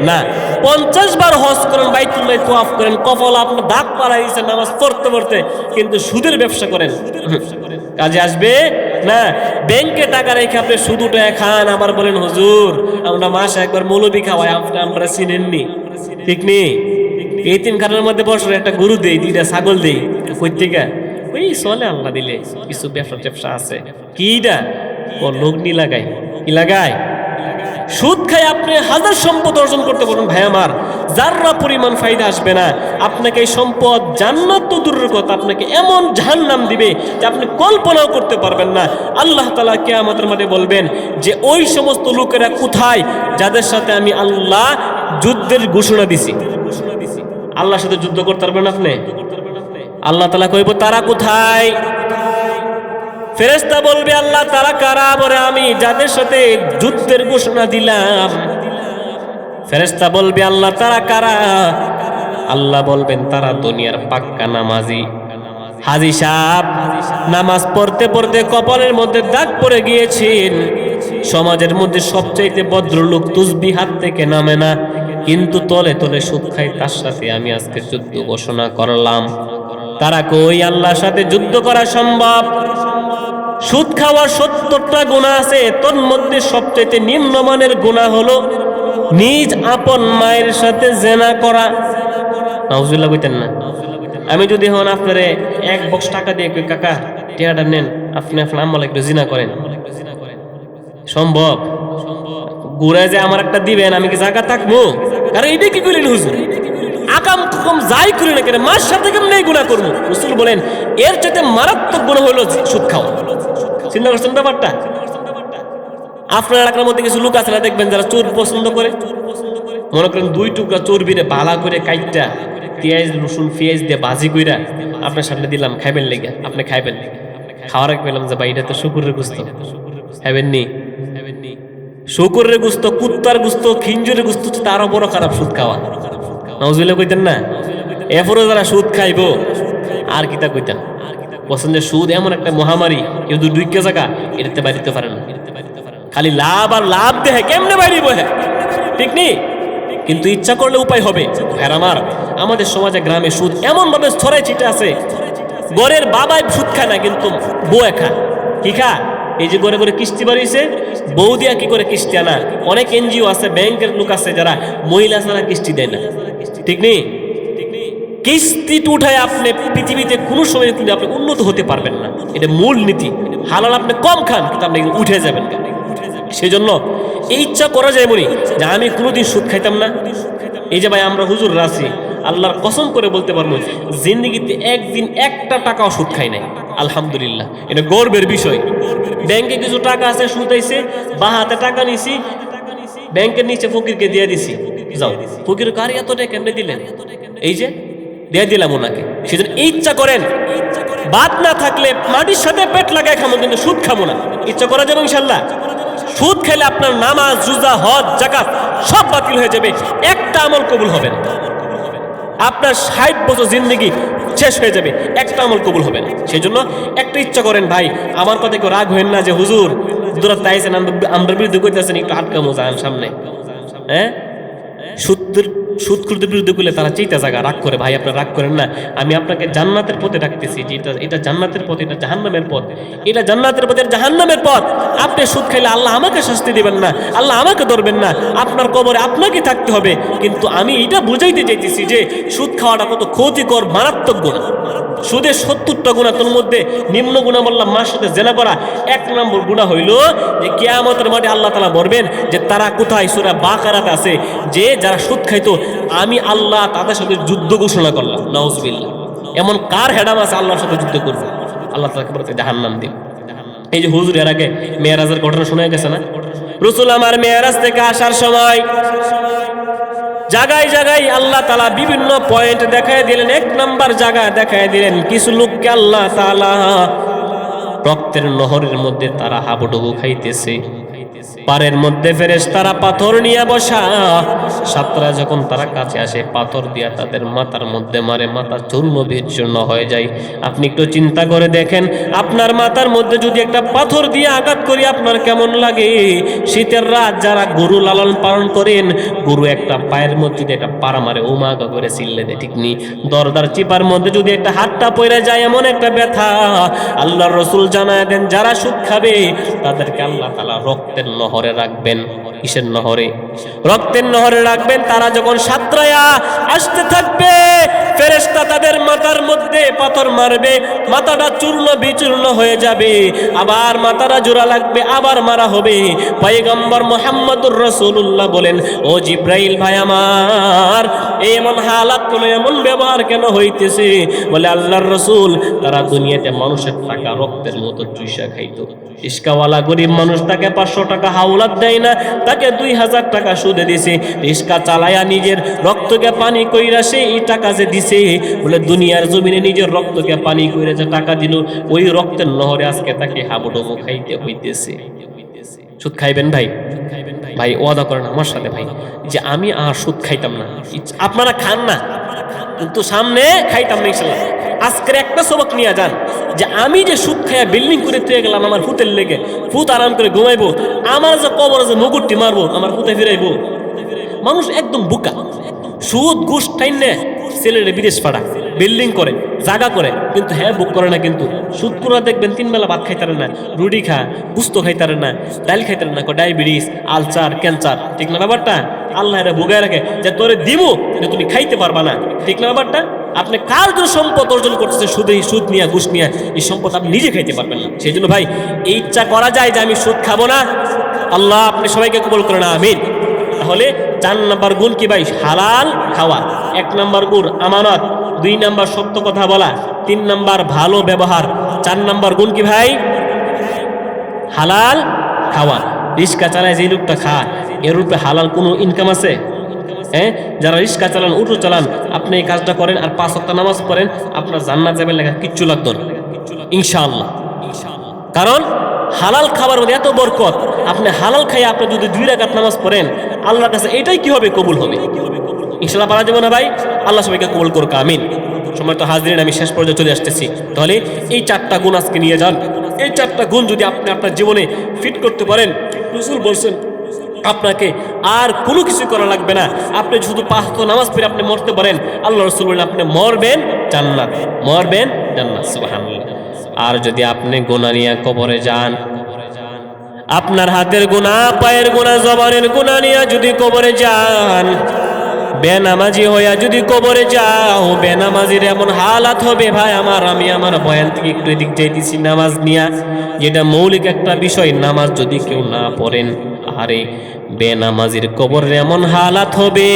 না। 50 বার হজ করেন, বাইতুল্লাহ তোয়াফ করেন, কপাল আপনার দাগ পাড়াই দিয়েছেন নামাজ পড়তে পড়তে, কিন্তু সুদের ব্যবসা করেন, কাজে আসবে না। ব্যাংকে টাকা রেখে আপনি শুধু টাকা খান, আবার বলেন হুজুর আমরা মাসে একবার মৌলবি খাওয়াই, আমরা চিনেননি। ঠিক নেই? এই 3 খানের মধ্যে বছর একটা গরু দেই, 2টা ছাগল দেই, কই থেকে? ওই চলে আল্লাহ দিলে, কিছু ব্যবসা আছে। কিটা? ও লগ্নি লাগাই। কি লাগায়? সুদ খাই আপনি হাজার সম্পদ অর্জন করতে পারবেন ভাই আমার, যাররা পরিমাণ ফায়দা আসবে না। আপনাকে এই সম্পদ, জান্নাত তো দূরের কথা, আপনাকে এমন জাহান্নাম দিবে যে আপনি কল্পনাও করতে পারবেন না। আল্লাহ তাআলা কিয়ামতের মাঠে বলবেন যে ওই সমস্ত লোকেরা কোথায় যাদের সাথে আমি আল্লাহ যুদ্ধের ঘোষণা দিছি। আল্লাহর সাথে যুদ্ধ করতে পারবেন আপনি? আল্লাহ তাআলা কইব তারা কোথায়? ফেরেশতা বলবে আল্লাহ তারা কারা? বলে আমি যাদের সাথে যুদ্ধের ঘোষণা দিলাম। ফেরেশতা বলবে আল্লাহ তারা কারা? আল্লাহ বলবেন তারা দুনিয়ার পাক্কা নামাজি। হাজী সাহেব নামাজ পড়তে পড়তে কপালের মধ্যে দাগ পড়ে গিয়েছেন, সমাজের মধ্যে সবচাইতে ভদ্রলোক, তুসবিহ হাত থেকে নামে না, কিন্তু তলে তলে সুদ খাই, তার সাথে আমি আজকে যুদ্ধ ঘোষণা করলাম। তারা কই? আল্লাহর সাথে যুদ্ধ করা সম্ভব? সুদ খাওয়ার 70টা গুনাহ আছে, তোর মধ্যে সবচাইতে নিম্নমানের গুনাহ হলো নিজ আপন মায়ের সাথে জেনা করা। নাউজুবিল্লাহ কইতেন না? আমি যদি হন আপনারে 1 বক্স টাকা দিয়ে কই কাকা টিয়াটা নেন, আপনি আপনার আম্মা একটু জিনা করেন, সম্ভব? ঘুরায় যে আমার একটা দিবেন, আমি কি জায়গা থাকবো? কারণ এইটা কি করেন হুজুর? আকাম কুকুম যাই করি না কেন, মার সাথে কেমন এই গুনাহ করবো? রাসূল বলেন এর চাইতে মারাত্মক গুনাহ হলো সুদ খাওয়া। চিন্তা করছেন ব্যাপারটা? আপনার এলাকার মধ্যে কিছু লোক আছে না, দেখবেন যারা চোর পছন্দ করে, মনে করেন 2 টুকরা চর্বিরে বালা করে কাইটটা পেঁয়াজ রসুন পেঁয়াজ দিয়ে ভাজি কইরা আপনার সামনে দিলাম, খাইবেন লেগে, আপনি খাইবেন। খাওয়ার আগে পেলাম যে ভাই এটা তো শুকুরের গোস্ত, খাইবেন নি? শুকুরের গোস্ত, কুত্তার গোস্ত, খিঞ্জুরের গোস্ত তারও বড় খারাপ সুদ খাওয়া। নাউজুবিল্লাহ কইতেন না? এরপরে যারা সুদ খাইব আর কিতা কইতাম? পছন্দের সুদ এমন একটা মহামারী, কেউ 2 জায়গা এটাতে বাড়িতে পারে না, খালি লাভ আর লাভ দেখে কেমনে বাইরিব। হ্যাঁ ঠিক নেই, কিন্তু ইচ্ছা করলে উপায় হবে। ভাইরা আমার, আমাদের সমাজে গ্রামে সুদ এমন ভাবে ছড়াই ছিটে আছে, গড়ের বাবাই সুদ খায় না, কিন্তু বউ খা। কি খা? এই যে গড়ে গড়ে কিস্তি বাড়িয়েছে, বউ দিয়া কি করে কিস্তি আনা? অনেক এনজিও আছে, ব্যাংকের লোক আছে যারা মহিলা ছাড়া কিস্তি দেয় না। ঠিক নেই? কিস্তি উঠায় আপনি পৃথিবীতে কোনো সময় কিন্তু আপনি উন্নত হতে পারবেন না। এটা মূল নীতি। হালাল আপনি কম খান, কিন্তু আপনি উঠে যাবেন। সেই জন্য এই ইচ্ছা করা যায় মনি যে আমি কোনোদিন সুদ খাইতাম না। এই যে ভাই আমরা হুজুর রাসি, আল্লাহর কসম করে বলতে পারবো জিন্দিগিতে একদিন একটা টাকাও সুদ খাই নাই, আলহামদুলিল্লাহ। এটা গর্বের বিষয়। ব্যাংকে কিছু টাকা আছে, সুদ আইছে, বা হাতে টাকা নিছি, ব্যাংকের নিচে ফকিরকে দিয়ে দিছি, যাও। ফকির কার এত টাকা কেমনে দিলেন? এই যে দিয়ে দিলাম ওনাকে। সেজন্য ইচ্ছা করেন, বাদ না থাকলে মাটির সাথে পেট লাগায় খামো, কিন্তু সুদ খামো না। ইচ্ছা করা যাবে ইনশাল্লাহ। সুদ খেলে আপনার নামাজ, রোজা, হজ, যাকাত সব বাতিল হয়ে যাবে, একটা আমল কবুল হবে না। আপনার 60 বছর জিন্দেগি শেষ হয়ে যাবে, একটা আমল কবুল হবে না। সেই জন্য একটা ইচ্ছা করেন ভাই, আমার কথা কেউ রাগ হইন না যে হুজুর দূরাত তাইছেন, আমরা বিরুদ্ধে করতেছেন, একটু আটকামো যান সামনে। হ্যাঁ সুদখোরদের বিরুদ্ধে করলে তারা চিন্তা জায়গা রাগ করে। ভাই আপনারা রাগ করেন না, আমি আপনাকে জান্নাতের পথে ডাকতেছি, যে এটা জান্নাতের পথ, এটা জাহান্নামের পথ, এটা জান্নাতের পথ, এটা জাহান্নামের পথ। আপনি সুদ খাইলে আল্লাহ আমাকে শাস্তি দিবেন না, আল্লাহ আমাকে ধরবেন না, আপনার কবরে আপনাকে থাকতে হবে। কিন্তু আমি এটা বুঝাইতে চাইতেছি যে সুদ খাওয়াটা কত ক্ষতিকর, মারাত্মক গুনাহ। সুদের 70টা গুনাহ, তোর মধ্যে নিম্ন গুনাহ বললাম মার সাথে জেনা করা। 1 নম্বর গুনাহ হইল যে কিয়ামতের মাঠে আল্লাহ তাআলা বলবেন যে তারা কোথায়, সূরা বাকারাতে আছে যে যারা সুদ খাইতো আমি আল্লাহ তাদের সাথে যুদ্ধ ঘোষণা করলাম। নাউজুবিল্লাহ। এমন কার হেডাম আছে আল্লাহর সাথে যুদ্ধ করবে? আল্লাহ তাআলা বলতে জাহান্নাম দিন। এই যে হুজুর এর আগে মেরাজের ঘটনা শোনা গেছে না? রাসূল আমার মেরাজ থেকে আসার সময় জায়গায় জায়গায় আল্লাহ তাআলা বিভিন্ন পয়েন্ট দেখায় দিলেন। 1 নাম্বার জায়গা দেখায় দিলেন কিছু লোককে আল্লাহ তাআলা রক্তের নহরের মধ্যে তারা হাবুডুবু খাইতেছে। পারের মধ্যে ফেরেশতারা পাথর নিয়ে বসা। ছাত্ররা যখন তারা কাছে আসে পাথর দিয়া তাদের মাথার মধ্যে মারে, মাথা চূর্ণ বিচূর্ণ হয়ে যায়। আপনি একটু চিন্তা করে দেখেন, আপনার মাথার মধ্যে যদি একটা পাথর দিয়ে আঘাত করি আপনার কেমন লাগে? শীতের রাত যারা গরু লালন পালন করেন, গরু একটা পায়ের মধ্যে যদি একটা পাড়া মারে ও মা করে চিল্লে দেয়, ঠিক নি? দরদার চিপার মধ্যে যদি একটা হাতটা পড়ে যায় এমন একটা ব্যথা। আল্লাহর রাসূল জানায় দেন যারা সুদ খাবে তাদেরকে আল্লাহ তাআলা রক্তের নহরে রাখবেন। কিসের নহরে? রক্তের নহরে রাখবেন। তারা যখন সাতরায়া আসতে থাকবে ফেরেশতা তাদের মাথার মধ্যে পাথর মারবে, মাথাটা চূর্ণ বিচূর্ণ হয়ে যাবে, আবার মাথাটা জোড়া লাগবে, আবার মারা হবে। পয়গম্বর মুহাম্মদুর রাসূলুল্লাহ বলেন, ও জিব্রাইল ভাই আমার এমন হালাত কেন, এমন ব্যবহার কেন হইতেছে? বলে আল্লাহর রাসূল তারা দুনিয়াতে মানুষের টাকা রক্তের মতো চুষা খাইতো। রিস্কাওয়ালা গরিব মানুষ তাকে 500 টাকা হাওলাত দেয় না, তাকে 2000 টাকা সুদে দিছে। রিস্কা চালায়া নিজের রক্তকে পানি কইরা সে এই টাকা যে দিছে, বলে দুনিয়ার জমিনে নিজের রক্তকে পানি কইরা যে টাকা দিল, ওই রক্তের নহরে আজকে তাকে হাবুডুবু খাইতে হইতেছে। সুদ খাইবেন ভাই? ভাই ওয়াদা করেন আমার সাথে ভাই যে আমি আর সুদ খাইতাম না। আপনারা খান না কিন্তু সামনে খাইতাম না ইনশাআল্লাহ। আজকের একটা সবক নিয়ে যান যে আমি যে সুদ খাইয়া বিল্ডিং করে তুই গেলাম আমার ফুতের লেগে, ফুত আরাম করে ঘুমাইবো, আমার যে কবর যে মুগুরটি মারবো, আমার ফুতে ফিরাইবো। মানুষ একদম বুকা, সুদ ঘুষ টাইনে ছেলেরে বিদেশ পাঠা, বিল্ডিং করে, জায়গা করে, কিন্তু হ্যাঁ বুক করে না। কিন্তু সুদ করে দেখবেন 3 বেলা ভাত খাইতারে না, রুটি খা, গুস্ত খাইতারে না, ডাল খাইতারে না, ডায়াবেটিস, আলসার, ক্যান্সার। ঠিক না ব্যাপারটা? আল্লাহ এরা ভোগায় রাখে যে তোরে দিব কিন্তু তুমি খাইতে পারবা না। ঠিক না ব্যাপারটা? আপনি কার জন্য সম্পদ অর্জন করতেছে সুদে, সুদ নিয়ে, ঘুষ নিয়ে, এই সম্পদ আপনি নিজে খাইতে পারবেন না। সেই জন্য ভাই এই ইচ্ছা করা যায় যে আমি সুদ খাবো না, আল্লাহ আপনি সবাইকে কবুল করেন, আমিন। তাহলে 4 নাম্বার গুণ কি ভাই? হালাল খাওয়া। 1 নাম্বার গুণ আমানত, 2 নাম্বার সত্য কথা বলা, 3 নাম্বার ভালো ব্যবহার, 4 নাম্বার গুণ কি ভাই? হালাল খাওয়া। রিস্কা চালায় যে লোকটা খায় এর রূপে হালাল কোনো ইনকাম আছে? হ্যাঁ, যারা রিস্কা চালান, অটো চালান, আপনি এই কাজটা করেন আর 5 ওয়াক্ত নামাজ পড়েন, আপনার জান্নাত যাবেন লেখা কিচ্ছু লাগতো না ইনশাআল্লাহ। কারণ হালাল খাবার মধ্যে এত বরকত। আপনি হালাল খাইয়ে আপনি যদি 2 রাকাত নামাজ পড়েন আল্লাহর কাছে এটাই কি হবে? কবুল হবে ইনশাআল্লাহ। পারা যাবে না ভাই? আল্লাহ সবাইকে কবুল করুক, আমিন। সময় তো হাজিরিন, আমি শেষ পর্যায়ে চলে আসতেছি। তাহলে এই 4টা গুণ আজকে নিয়ে যান। এই 4টা গুণ যদি আপনি আপনার জীবনে ফিট করতে পারেন, রাসূল বলছেন আপনাকে আর কোনো কিছু করা লাগবে না। আপনি শুধু 5 ওয়াক্ত নামাজ পড়ে আপনি মরতে পারেন, আল্লাহ রাসূল বলেন আপনি মরবেন জান্নাত, মরবেন জান্নাত। সুবহানাল্লাহ। আর যদি আপনি গুনাহ নিয়ে কবরে যান, আপনার হাতের গুনাহ, পায়ের গুনাহ, জবানের গুনাহ নিয়ে যদি কবরে যান, বেনামাজি হইয়া যদি কবরে যাও, বেনামাজির এমন হালাত হবে ভাই আমার। আমি আমার বয়ান থেকে একটু এদিক যাইতেছি নামাজ নিয়া, যেটা মৌলিক একটা বিষয়। নামাজ যদি কেউ না পড়েন, আরে বেনামাজির কবরের এমন হালাত হবে,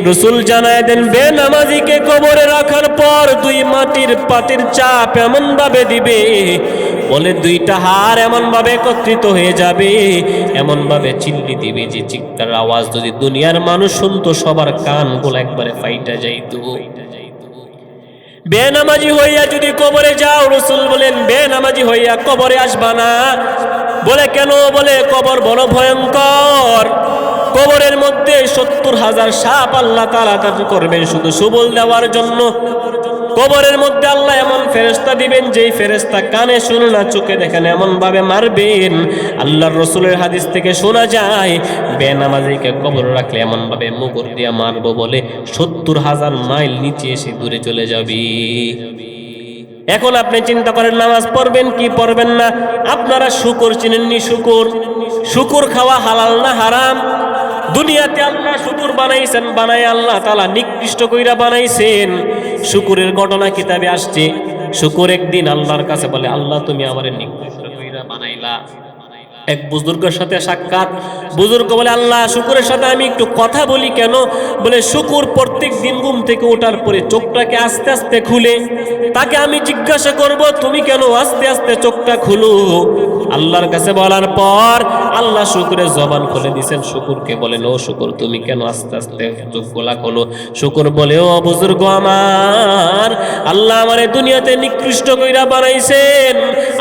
রাসূল জানায় দেন বেনামাজিকে কবরে রাখার পর 2 মাটির পাতির চাপ এমন ভাবে দিবে, বলে 2টা হাড় এমন ভাবে একত্রিত হয়ে যাবে, এমন ভাবে চিল্লি দিবে যে চিৎকার আওয়াজ যদি দুনিয়ার মানুষ শুনতো সবার কানগুলো একবারে ফাইটা যাইতো। বেনামাজি হইয়া যদি কবরে যাও, রাসূল বলেন বেনামাজি হইয়া কবরে আসবা না। বলে কেন? বলে কবর বড় ভয়ঙ্কর। কবরের মধ্যে 70,000 সাপ আল্লাহ তাআলা কাজ করবেন শুধু সবল দেওয়ার জন্য। কবরের মধ্যে আল্লাহ এমন ফেরেশতা দিবেন যেই ফেরেশতা কানে শুনে না চোখে দেখেন এমন ভাবে মারবেন। আল্লাহর রাসূলের হাদিস থেকে শোনা যায় বেনামাজিকে কবরে রাখলে এমন ভাবে মুগুর দিয়া মারবো বলে 70,000 মাইল নিচে এসে দূরে চলে যাবে। এখন আপনি চিন্তা করেন নামাজ পড়বেন কি পড়বেন না। আপনারা শুকর চিনেননি? শুকর খাওয়া হালাল না হারাম? দুনিয়াতে আল্লাহ শুকর বানাইছেন, বানাই আল্লাহ তাআলা নিকৃষ্ট কইরা বানাইছেন। শুকরের ঘটনা কিতাবে আসছে। শুকর একদিন আল্লাহর কাছে বলে, আল্লাহ তুমি আমারে নিকৃষ্ট কইরা বানাইলা। এক বুজুর্গের সাথে সাক্ষাৎ। বুজুর্গ বলে, আল্লাহ শুকরের সাথে আমি একটু কথা বলি কেন? বলে, শুকর প্রত্যেক দিন ঘুম থেকে ওঠার পরে চোখটাকে আস্তে আস্তে খুলে, তাকে আমি জিজ্ঞাসা করব তুমি কেন আস্তে আস্তে চোখটা খুলো? আল্লাহর কাছে বলার পর আল্লাহ শুকরের জবান খুলে দিয়েছেন। শুকরকে বলেন, ও শুকর তুমি কেন আস্তে আস্তে চোখগুলা খোলো? শুকর বলে, ও বুজুর্গ আমার, আল্লাহ আমারে দুনিয়াতে নিকৃষ্ট কইরা বানাইছেন।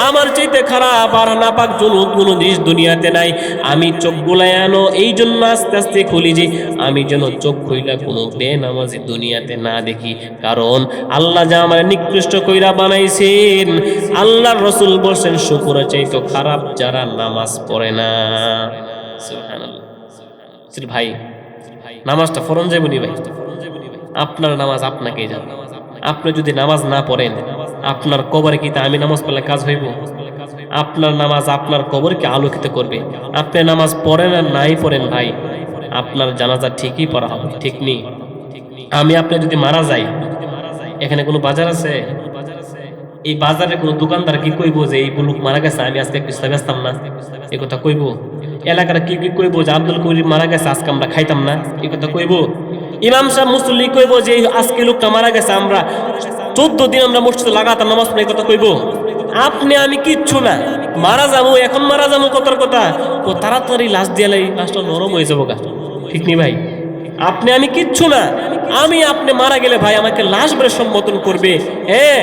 আমার চাইতে খারাপ আর নাপাক জুনুদ কোনো জিনিস দুনিয়াতে নাই। আমি চোখগুলা আনো এই জন্য আস্তে আস্তে খুলি যে আমি যেন চোখ খুইলা কোনো বেনামাজি দুনিয়াতে না দেখি। কারণ আল্লাহ যা আমার নিকৃষ্ট কইরা বানাইছেন, আল্লাহর রাসূল বলছেন শুকরের চাইতে খারাপ যারা নামাজ পড়ে না। সুবহানাল্লাহ। ভাই নামাজটা ফরজ যাবেনি ভাই, আপনার নামাজ আপনাকেই যাবে। আপনি যদি নামাজ না পড়েন আপনার কবরে কি তা আমি নামাজ পড়লে কাজ হইব? আপনার নামাজ আপনার কবরকে আলোকিত করবে। আপনি নামাজ পড়েন আর নাই পড়েন ভাই, আপনার জানাজা ঠিকই পড়া হবে, ঠিক নেই? আমি আপনি যদি মারা যাই, এখানে কোনো বাজার আছে? এই বাজারে কোনো দোকানদার কি কইব যে এই লোক মারা গেছে আমি আজকে কিস্তা বেচতাম না? এই কথা কইব? এলাকার কি কি কইব যে আব্দুল করিম মারা গেছে আজকে আমরা খাইতাম না? এই কথা কইব? ইমাম সাহেব মুসল্লি কইব যে আজকে লোকটা মারা গেছে আমরা 14 দিন আমরা মসজিদে লাগাতার নামাজ পড়ি? কথা কইব? আপনি আমি কিচ্ছু না, মারা যাবো, এখন মারা যাবো কথার কথা। ও তাড়াতাড়ি লাশ দিয়ে লাশটা নরম হয়ে যাবো গা, ঠিক নেই ভাই? আপনি আমি কিচ্ছু না। আমি আপনি মারা গেলে ভাই আমাকে লাশ বলে সম্বোধন করবে। হ্যাঁ,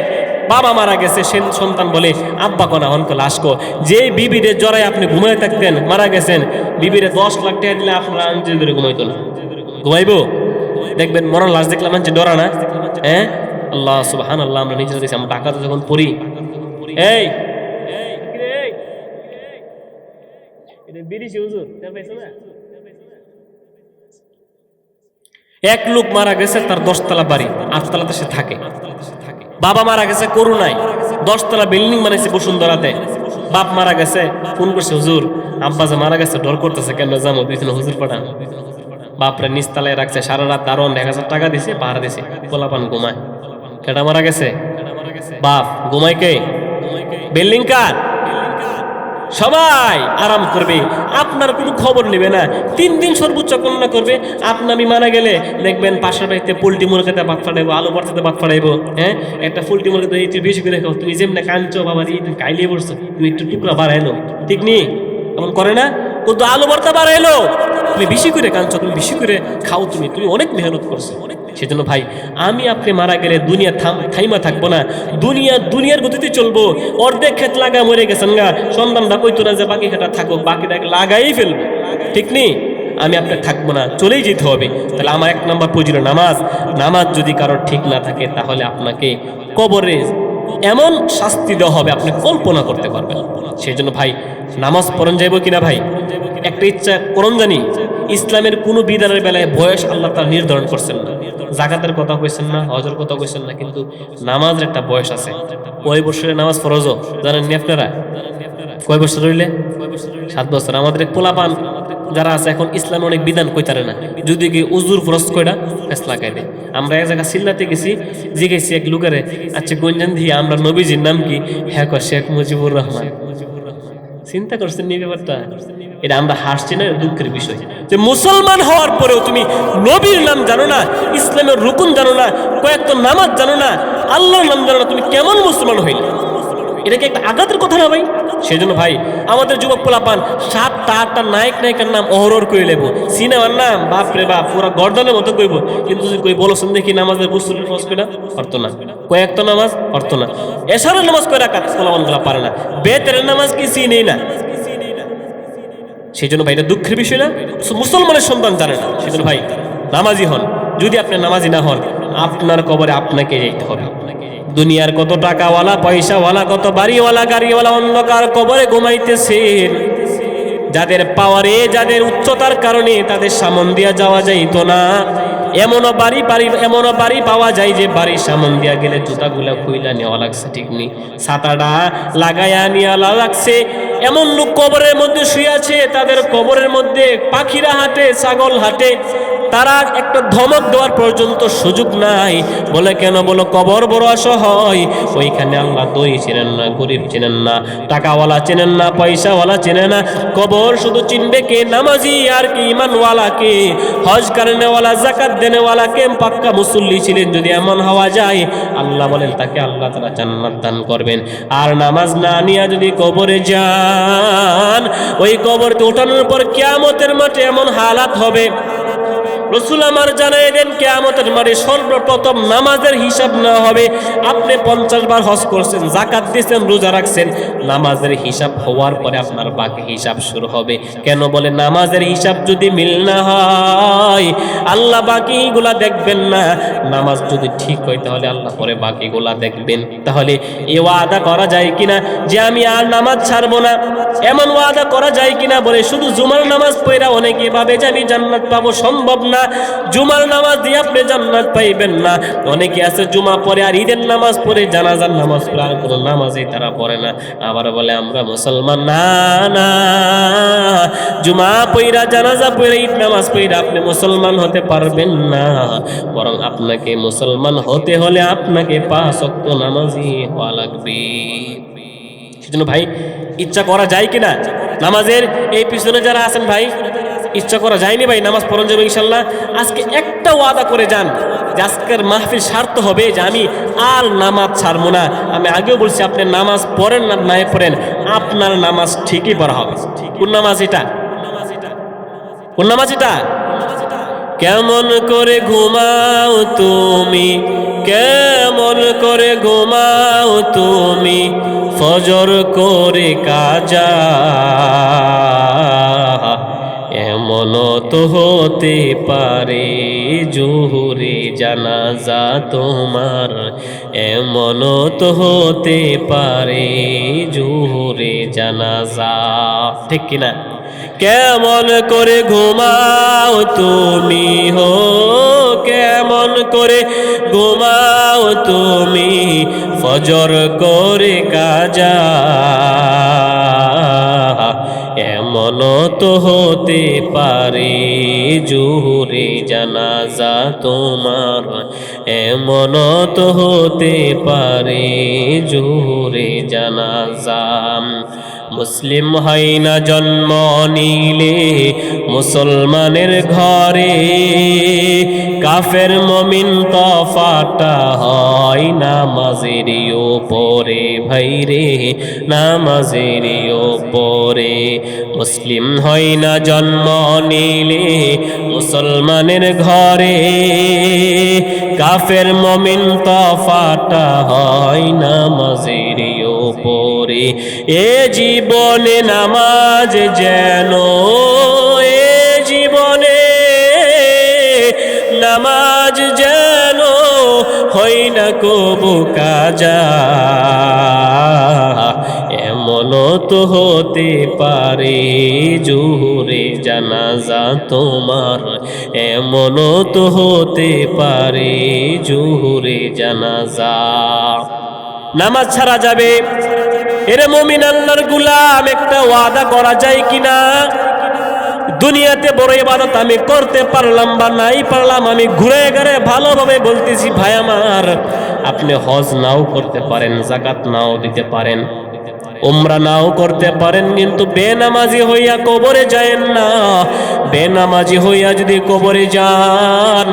বাবা মারা গেছে, সন্তান বলে আব্বা কোনা অনকে লাশ কো। যে বিবিরে জড়াই আপনি ঘুমায় থাকতেন, মারা গেছেন, বিবিরে 10 লাখ টাকা দিলে আপনার আনতে ধরে ঘুমাইতো না? ঘুমাইবো? দেখবেন মরার লাশ দেখলাম মানছে ডরা না? হ্যাঁ, আল্লাহ সুবহানাল্লাহ। আমরা নিজে দেখছি, আমরা টাকাতে যখন পড়ি, এই এক লোক মারা গেছে, তার 10 তলা বাড়ি, 8 তলাতে সে থাকে। বাবা মারা গেছে করুণায়, 10 তলা বিল্ডিং বানাইছে বসুন্ধরাতে। বাপ মারা গেছে, ফোন করছে, হুজুর আব্বা যে মারা গেছে ডর করতেছে, কেন যাবো, 2 দিন হুজুর পাঠান। বাপরে নিচতলায় রাখছে, সারা রাত দারোয়ান 1000 টাকা দিছে, পাহারা দিছে, পোলাপান ঘুমায়। কেটা মারা গেছে? বাপ। ঘুমায় কে? বিল্ডিং কার? সবাই আরাম করবে, আপনার কোনো খবর নেবে না। 3 দিন সর্বোচ্চ কন্যা করবে। আপনি আমি মারা গেলে দেখবেন পাশের বাড়িতে পোল্ট্রি মুরগিতে ভাত ফাটাইবো, আলু ভর্তাতে ভাত ফাটাইবো। হ্যাঁ, একটা পোল্ট্রি মুরগিতে একটু বেশি করে খাও, তুমি যেমনি কাঁদছো বাবা তুমি কাইলিয়ে পড়ছো, তুমি একটু টুকরা বাড়াইলো, ঠিক নেই? এমন করে না? কিন্তু আলু ভর্তা বাড়াইলো, তুমি বেশি করে কাঁদছো, তুমি বেশি করে খাও, তুমি অনেক মেহনত করছো। সেজন্য ভাই আমি আপনি মারা গেলে দুনিয়া থাইমা থাকবো না। দুনিয়ার গতিতে চলবো। অর্ধেক ক্ষেত লাগা মরে গেছেন গা, সন্তানরা কইতো না যে বাকি ক্ষেতটা থাকুক, বাকিটাকে লাগাই ফেলবো, ঠিক নেই? আমি আপনার থাকবো না, চলেই যেতে হবে। তাহলে আমার 1 নম্বর প্রয়োজন নামাজ যদি কারোর ঠিক না থাকে তাহলে আপনাকে কবরে এমন শাস্তি দেওয়া হবে আপনি কল্পনা করতে পারবেন। সেই জন্য ভাই নামাজ পড়ন যাইব কিনা ভাই একটা ইচ্ছা করন জানি। ইসলামের কোনো বিধানের বেলায় বয়স আল্লাহ তাআলা নির্ধারণ করছেন না। যাকাতের কথা কইছেন না, হজের কথা কইছেন না, কিন্তু নামাজের একটা বয়স আছে। কয় বছরে নামাজ ফরজ জানেন নি আপনারা? কয় বছর হইলে? 7 বছর। আমাদের পোলাপান যারা আছে এখন ইসলামে অনেক বিধান কইতারে না, যদি কি উজুর ফরজ কয়টা ফেসলা লাগাই দেয়। আমরা এক জায়গা সিল্লাতে গেছি, জিজ্ঞেসি এক লোকেরে, আচ্ছা গঞ্জান দিয়ে আমরা নবীজির নাম কি? হ্যাঁ কয় শেখ মুজিবুর রহমান। চিন্তা করছেন নি ব্যাপারটা? এটা আমরা হাসছি না, দুঃখের বিষয় যে মুসলমান হওয়ার পরেও তুমি নবীর নাম জানো না, ইসলামের রুকুন জানো না, কয়েকটা নামাজ জানো না, আল্লাহর নাম জানো না, তুমি কেমন মুসলমান হইলে? এটা কি একটা আঘাতের কথা না ভাই? সেই জন্য ভাই আমাদের যুবক পোলাপান 7টা নায়িকার নাম অহরর কই লেবো, সিনেমার নাম বাপরে বাপ পুরা গর্দনের মতো কইব, কিন্তু যদি কই বলছেন দেখি নামাজের বুসুলের ফরজ কয়টা? অর্থ না। কয়েকটা নামাজ অর্থ না। এশারের নামাজ কয় রাকাত পোলাপানগুলা পারে না। বেতের নামাজ কি চিনেই না। সেই জন্য ভাই এটা দুঃখের বিষয় না, মুসলমানের সন্তান জানে না। সেই জন্য ভাই নামাজি হন। যদি আপনি নামাজি না হন, আপনার কবরে আপনাকে যেতে হবে। দুনিয়ার কত টাকাওয়ালা, পয়সাওয়ালা, কত বাড়িওয়ালা, গাড়িওয়ালা অন্ধকার কবরে ঘুমাইতেছেন। যাদের পাওয়ারে, যাদের উচ্চতার কারণে তাদের সামন দিয়া যাওয়া যাইতো না, এমনও বাড়ি পাওয়া যায় যে বাড়ির সামন দিয়া গেলে জুতাগুলা খুইলা নেওয়া লাগছে, ঠিক নেই, ছাতাটা লাগাইয়া নেওয়া লাগছে। এমন লোক কবরের মধ্যে শুয়ে আছে, তাদের কবরের মধ্যে পাখিরা হাঁটে, ছাগল হাঁটে, তারা একটা ধমক দেওয়ার পর্যন্ত সুযোগ নাই। বলে কেন? বলো কবর বড় অসহায়, ওইখানে আল্লাহ দই চেনেন না, গরিব চেনেন না, টাকাওয়ালা চেনেন না, পয়সাওয়ালা চেনে না। কবর শুধু চিনবে কে? নামাজি আর কি ইমানওয়ালাকে, হজ করেনেওয়ালা, যাকাত দেনেওয়ালাকে। পাক্কা মুসল্লি ছিলেন যদি এমন হওয়া যায়, আল্লাহ বলেন তাকে আল্লাহ তাআলা জান্নাত দান করবেন। আর নামাজ না নিয়ে যদি কবরে যান, ওই কবরতে ওঠানোর পর কিয়ামতের মাঠে এমন হালাত হবে, রসুল আমার জানাই দেন কিয়ামতের মাঠে সর্বপ্রথম নামাজের হিসাব নেওয়া হবে। আপনি 50 বার হজ করছেন, যাকাত দিয়েছেন, রোজা রাখছেন, নামাজের হিসাব হওয়ার পরে আপনার বাকি হিসাব শুরু হবে। কেন? বলে নামাজের হিসাব যদি মিল না হয়, আল্লাহ বাকিগুলা দেখবেন না। নামাজ যদি ঠিক হয় তাহলে আল্লাহ পরে বাকিগুলা দেখবেন। তাহলে এ ওয়াদা করা যায় কিনা যে আমি আর নামাজ ছাড়বো না? এমন ওয়াদা করা যায় কিনা? বলে শুধু জুমার নামাজ পড়া অনেকে ভাবে যে আমি জান্নাত পাবো, সম্ভব না। জুমার নামাজ দিয়ে আপনি জান্নাত পাইবেন না। অনেকে আছে জুমা পড়ে আর ঈদের নামাজ পড়ে, জানাজার নামাজ পড়ে, আর কোনো নামাজই তারা পড়ে না। আবার বলে আমরা মুসলমান। না না, জুমা পড়া, জানাজা পড়ে, ঈদ নামাজ পড়ে আপনি মুসলমান হতে পারবেন না। বরং আপনাকে মুসলমান হতে হলে আপনাকে 5 ওয়াক্ত নামাজি হওয়া লাগবে। সেজন্য ভাই ইচ্ছা করা যায় কিনা নামাজের এই পিছনে যারা আছেন ভাই, ইচ্ছা করা যায়নি ভাই, নামাজ পড়ান যাবে ইনশাল্লাহ। আজকে একটা ওয়াদা করে যান যে আজকের মাহফিল স্বার্থ হবে যে আমি আর নামাজ ছাড়বো না। আমি আগেও বলছি, আপনি নামাজ পড়েন না নাই পড়েন, আপনার নামাজ ঠিকই পড়া হবে। কোন নামাজ এটা? কোন নামাজ এটা? কেমন করে ঘুমাও তুমি, কেমন করে ঘুমাও তুমি, ফজর করে কাজা, এমন তো হতে পারে জোহরে জানাজা তোমার, এমন তো হতে পারে জোহরে জানাজা, ঠিক কিনা? কেমন করে ঘুমাও তুমি হো, কেমন করে ঘুমাও তুমি, ফজর করে কাজা, এমন তো হতে পারে জোহরে জানাজা তোমার, এমন তো হতে পারে জোহরে জানাজা। মুসলিম হয় না জন্ম নিলে মুসলমানের ঘরে, কাফের মুমিন তফাটা হয় নামাজের উপরে, ভাইরে নামাজের উপরে। মুসলিম হয় না জন্ম নিলে মুসলমানের ঘরে, কাফের মুমিন তফাটা হয় নামাজের উপরে। এ জীবনে নামাজ যেন, এ জীবনে নামাজ যেন হই না কবু কাজা, এমন তো হতে পারে জোহরে জানাজা তোমার, এমন তো হতে পারে জোহরে জানাজা। নামাজ ছাড়া যাবে? এরে মুমিন আল্লাহর গোলাম, একটা ওয়াদা করা যায় কিনা? দুনিয়াতে বড় ইবাদত আমি করতে পারলাম বা নাই পারলাম, আমি ঘুরে ঘুরে ভালোভাবে বলতেছি ভাই আমার, আপনি হজ নাও করতে পারেন, যাকাত নাও দিতে পারেন, উমরা নাও করতে পারেন, কিন্তু বেনামাজি হইয়া কবরে যায়েন না। বেনামাজি হইয়া যদি কবরে যান,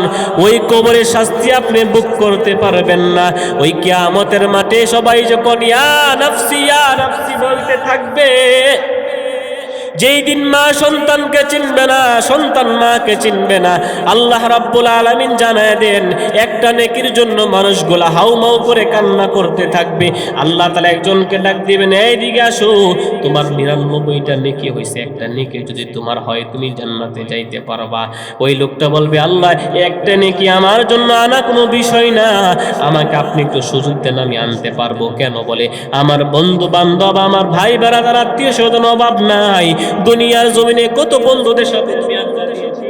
ওই কবরের শাস্তি আপনি বুক করতে পারবেন না। ওই কিয়ামতের মাঠে সবাই যখন ইয়া নাফসি বলতে থাকবে, যেই দিন মা সন্তানকে চিনবে না, সন্তান মাকে চিনবে না, আল্লাহ রাব্বুল আলামিন জানায় দেন একটা নেকির জন্য মানুষগুলা হাউমাউ করে কান্না করতে থাকবে। আল্লাহ তাআলা একজনকে ডাক দিবেন, এইদিকে আসো, তোমার 99টা নেকি হয়েছে, একটা নেকি যদি তোমার হয় তুমি জান্নাতে যাইতে পারবা। ওই লোকটা বলবে, আল্লাহ একটা নেকি আমার জন্য আনা কোনো বিষয় না, আমাকে আপনি একটু সুযোগ দেন, আমি আনতে পারবো। কেন? বলে আমার বন্ধু বান্ধব, আমার ভাই বেড়াদার, আত্মীয় স্বজন অভাব নাই। দুনিয়ার জমিনে কত বন্ধুদের সাথে তুমি আড্ডা দিয়েছি,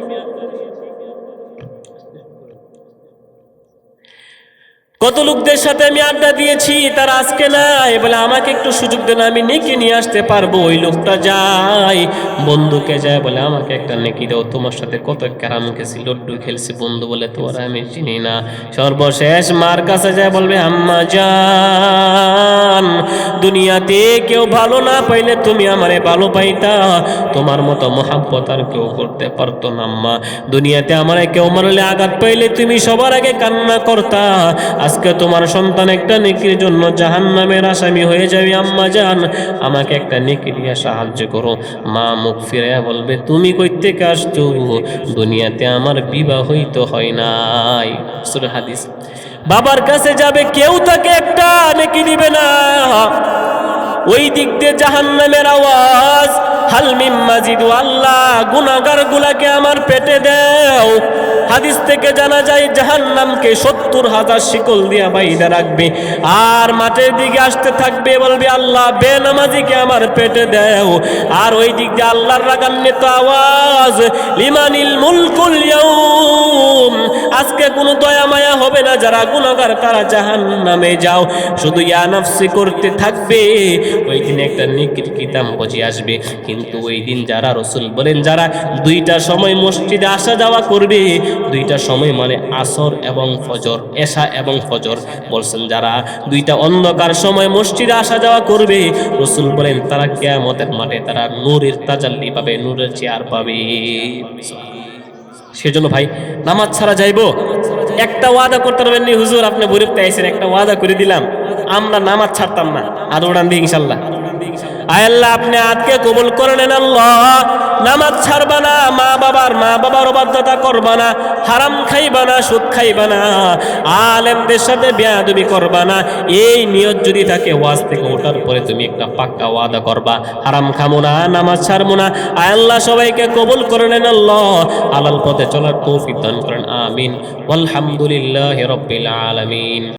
কত লোকদের সাথে আমি আড্ডা দিয়েছি, তারা আজকে নাই, বলে আমাকে একটু সুযোগ দেন, আমি নেকি নিয়ে আসতে পারবো। ওই লোকটা যায়, বন্ধুকে যায় বলে আমাকে একটা নেকি দাও, তোমার সাথে কত ক্যারাম খেলছি, লড্ডু খেলছি। বন্ধু বলে তোমার আমি চিনি না। সর্বশেষ মার কাছে যায়, বলবে আম্মা জান, দুনিয়াতে কেউ ভালো না পাইলে তুমি আমারে ভালো পাইতা, তোমার মতো মোহাব্বত আর কেউ করতে পারতো না আম্মা। দুনিয়াতে আমারে কেউ মারলে, আঘাত পাইলে তুমি সবার আগে কান্না করতা, আজকে তোমার সন্তান একটা নেকির জন্য জাহান্নামের আসামি হয়ে যাবে, আম্মা জান আমাকে একটা নেকি দিয়ে সাহায্য করো। মা মুখ ফিরে বলবে, তুমি কই থেকে আসছো? দুনিয়াতে আমার বিবাহই তো হয় নাই। সূরা হাদিস। বাবার কাছে যাবে, কেউ তাকে একটা নেকি দিবে না। ওই দিক দিয়ে জাহান্নামের আওয়াজ, হাল মিম মাজিদ, আল্লাহ গুনাহগার গুলাকে আমার পেটে দাও। হাদিস থেকে জানা যায় জাহান্নামকে 70,000 শিকল দিয়া বাইধা রাখবে, আর মাঠের দিকে আসতে থাকবে, বলবে আল্লাহ বেনামাজিকে আমার পেটে দাও। আর ওই দিক দিয়ে আল্লাহর রাগান্বিত আওয়াজ, লিমানিল মুলকুল ইয়াউম, আজকে কোনো দয়া মায়া হবে না, যারা গুনাহগার তারা জাহান্নামে যাও, শুধু ইয়া নাফসি করতে থাকবে। ওই দিন একটা নেকির কিতাব বুঝে আসবে। কিন্তু ওই দিন যারা, রাসূল বলেন যারা দুইটা সময় মসজিদে আসা যাওয়া করবে, দুইটা সময় মানে আসর এবং ফজর, এশা এবং ফজর, বলছেন যারা দুইটা অন্ধকার সময় মসজিদে আসা যাওয়া করবে, রাসূল বলেন তারা কিয়ামতের মাঠে তারা নূরের তাজাল্লি পাবে, নূরের চেয়ার পাবে। সেজন্য ভাই নামাজ ছাড়া যাইবো, একটা ওয়াদা করতে পারবেন নি, হুজুর আপনি বরিফতে আইছেন, একটা ওয়াদা করে দিলাম আমরা নামাজ ছাড়তাম না, আর উড়ান দিই ইনশাল্লাহ। আয় আল্লাহ আপনি আজকে কবুল করে নেন আল্লাহ, নামাজ ছাড়বা না, মা বাবার অবাধ্যতা করবা না, হারাম খাইবা না, সুদ খাইবা না, আলেমদের সাথে বেয়াদবি করবা না। এই নিয়ত যদি থাকে, ওয়াজ থেকে ওঠার পরে তুমি একটা পাক্কা ওয়াদা করবা, হারাম খামো না, নামাজ ছাড়বো না। আয় আল্লাহ সবাইকে কবুল করে নেন আল্লাহ, হালাল পথে চলার তৌফিক দান করেন, আমিন। আলহামদুলিল্লাহি রাব্বিল আলামিন।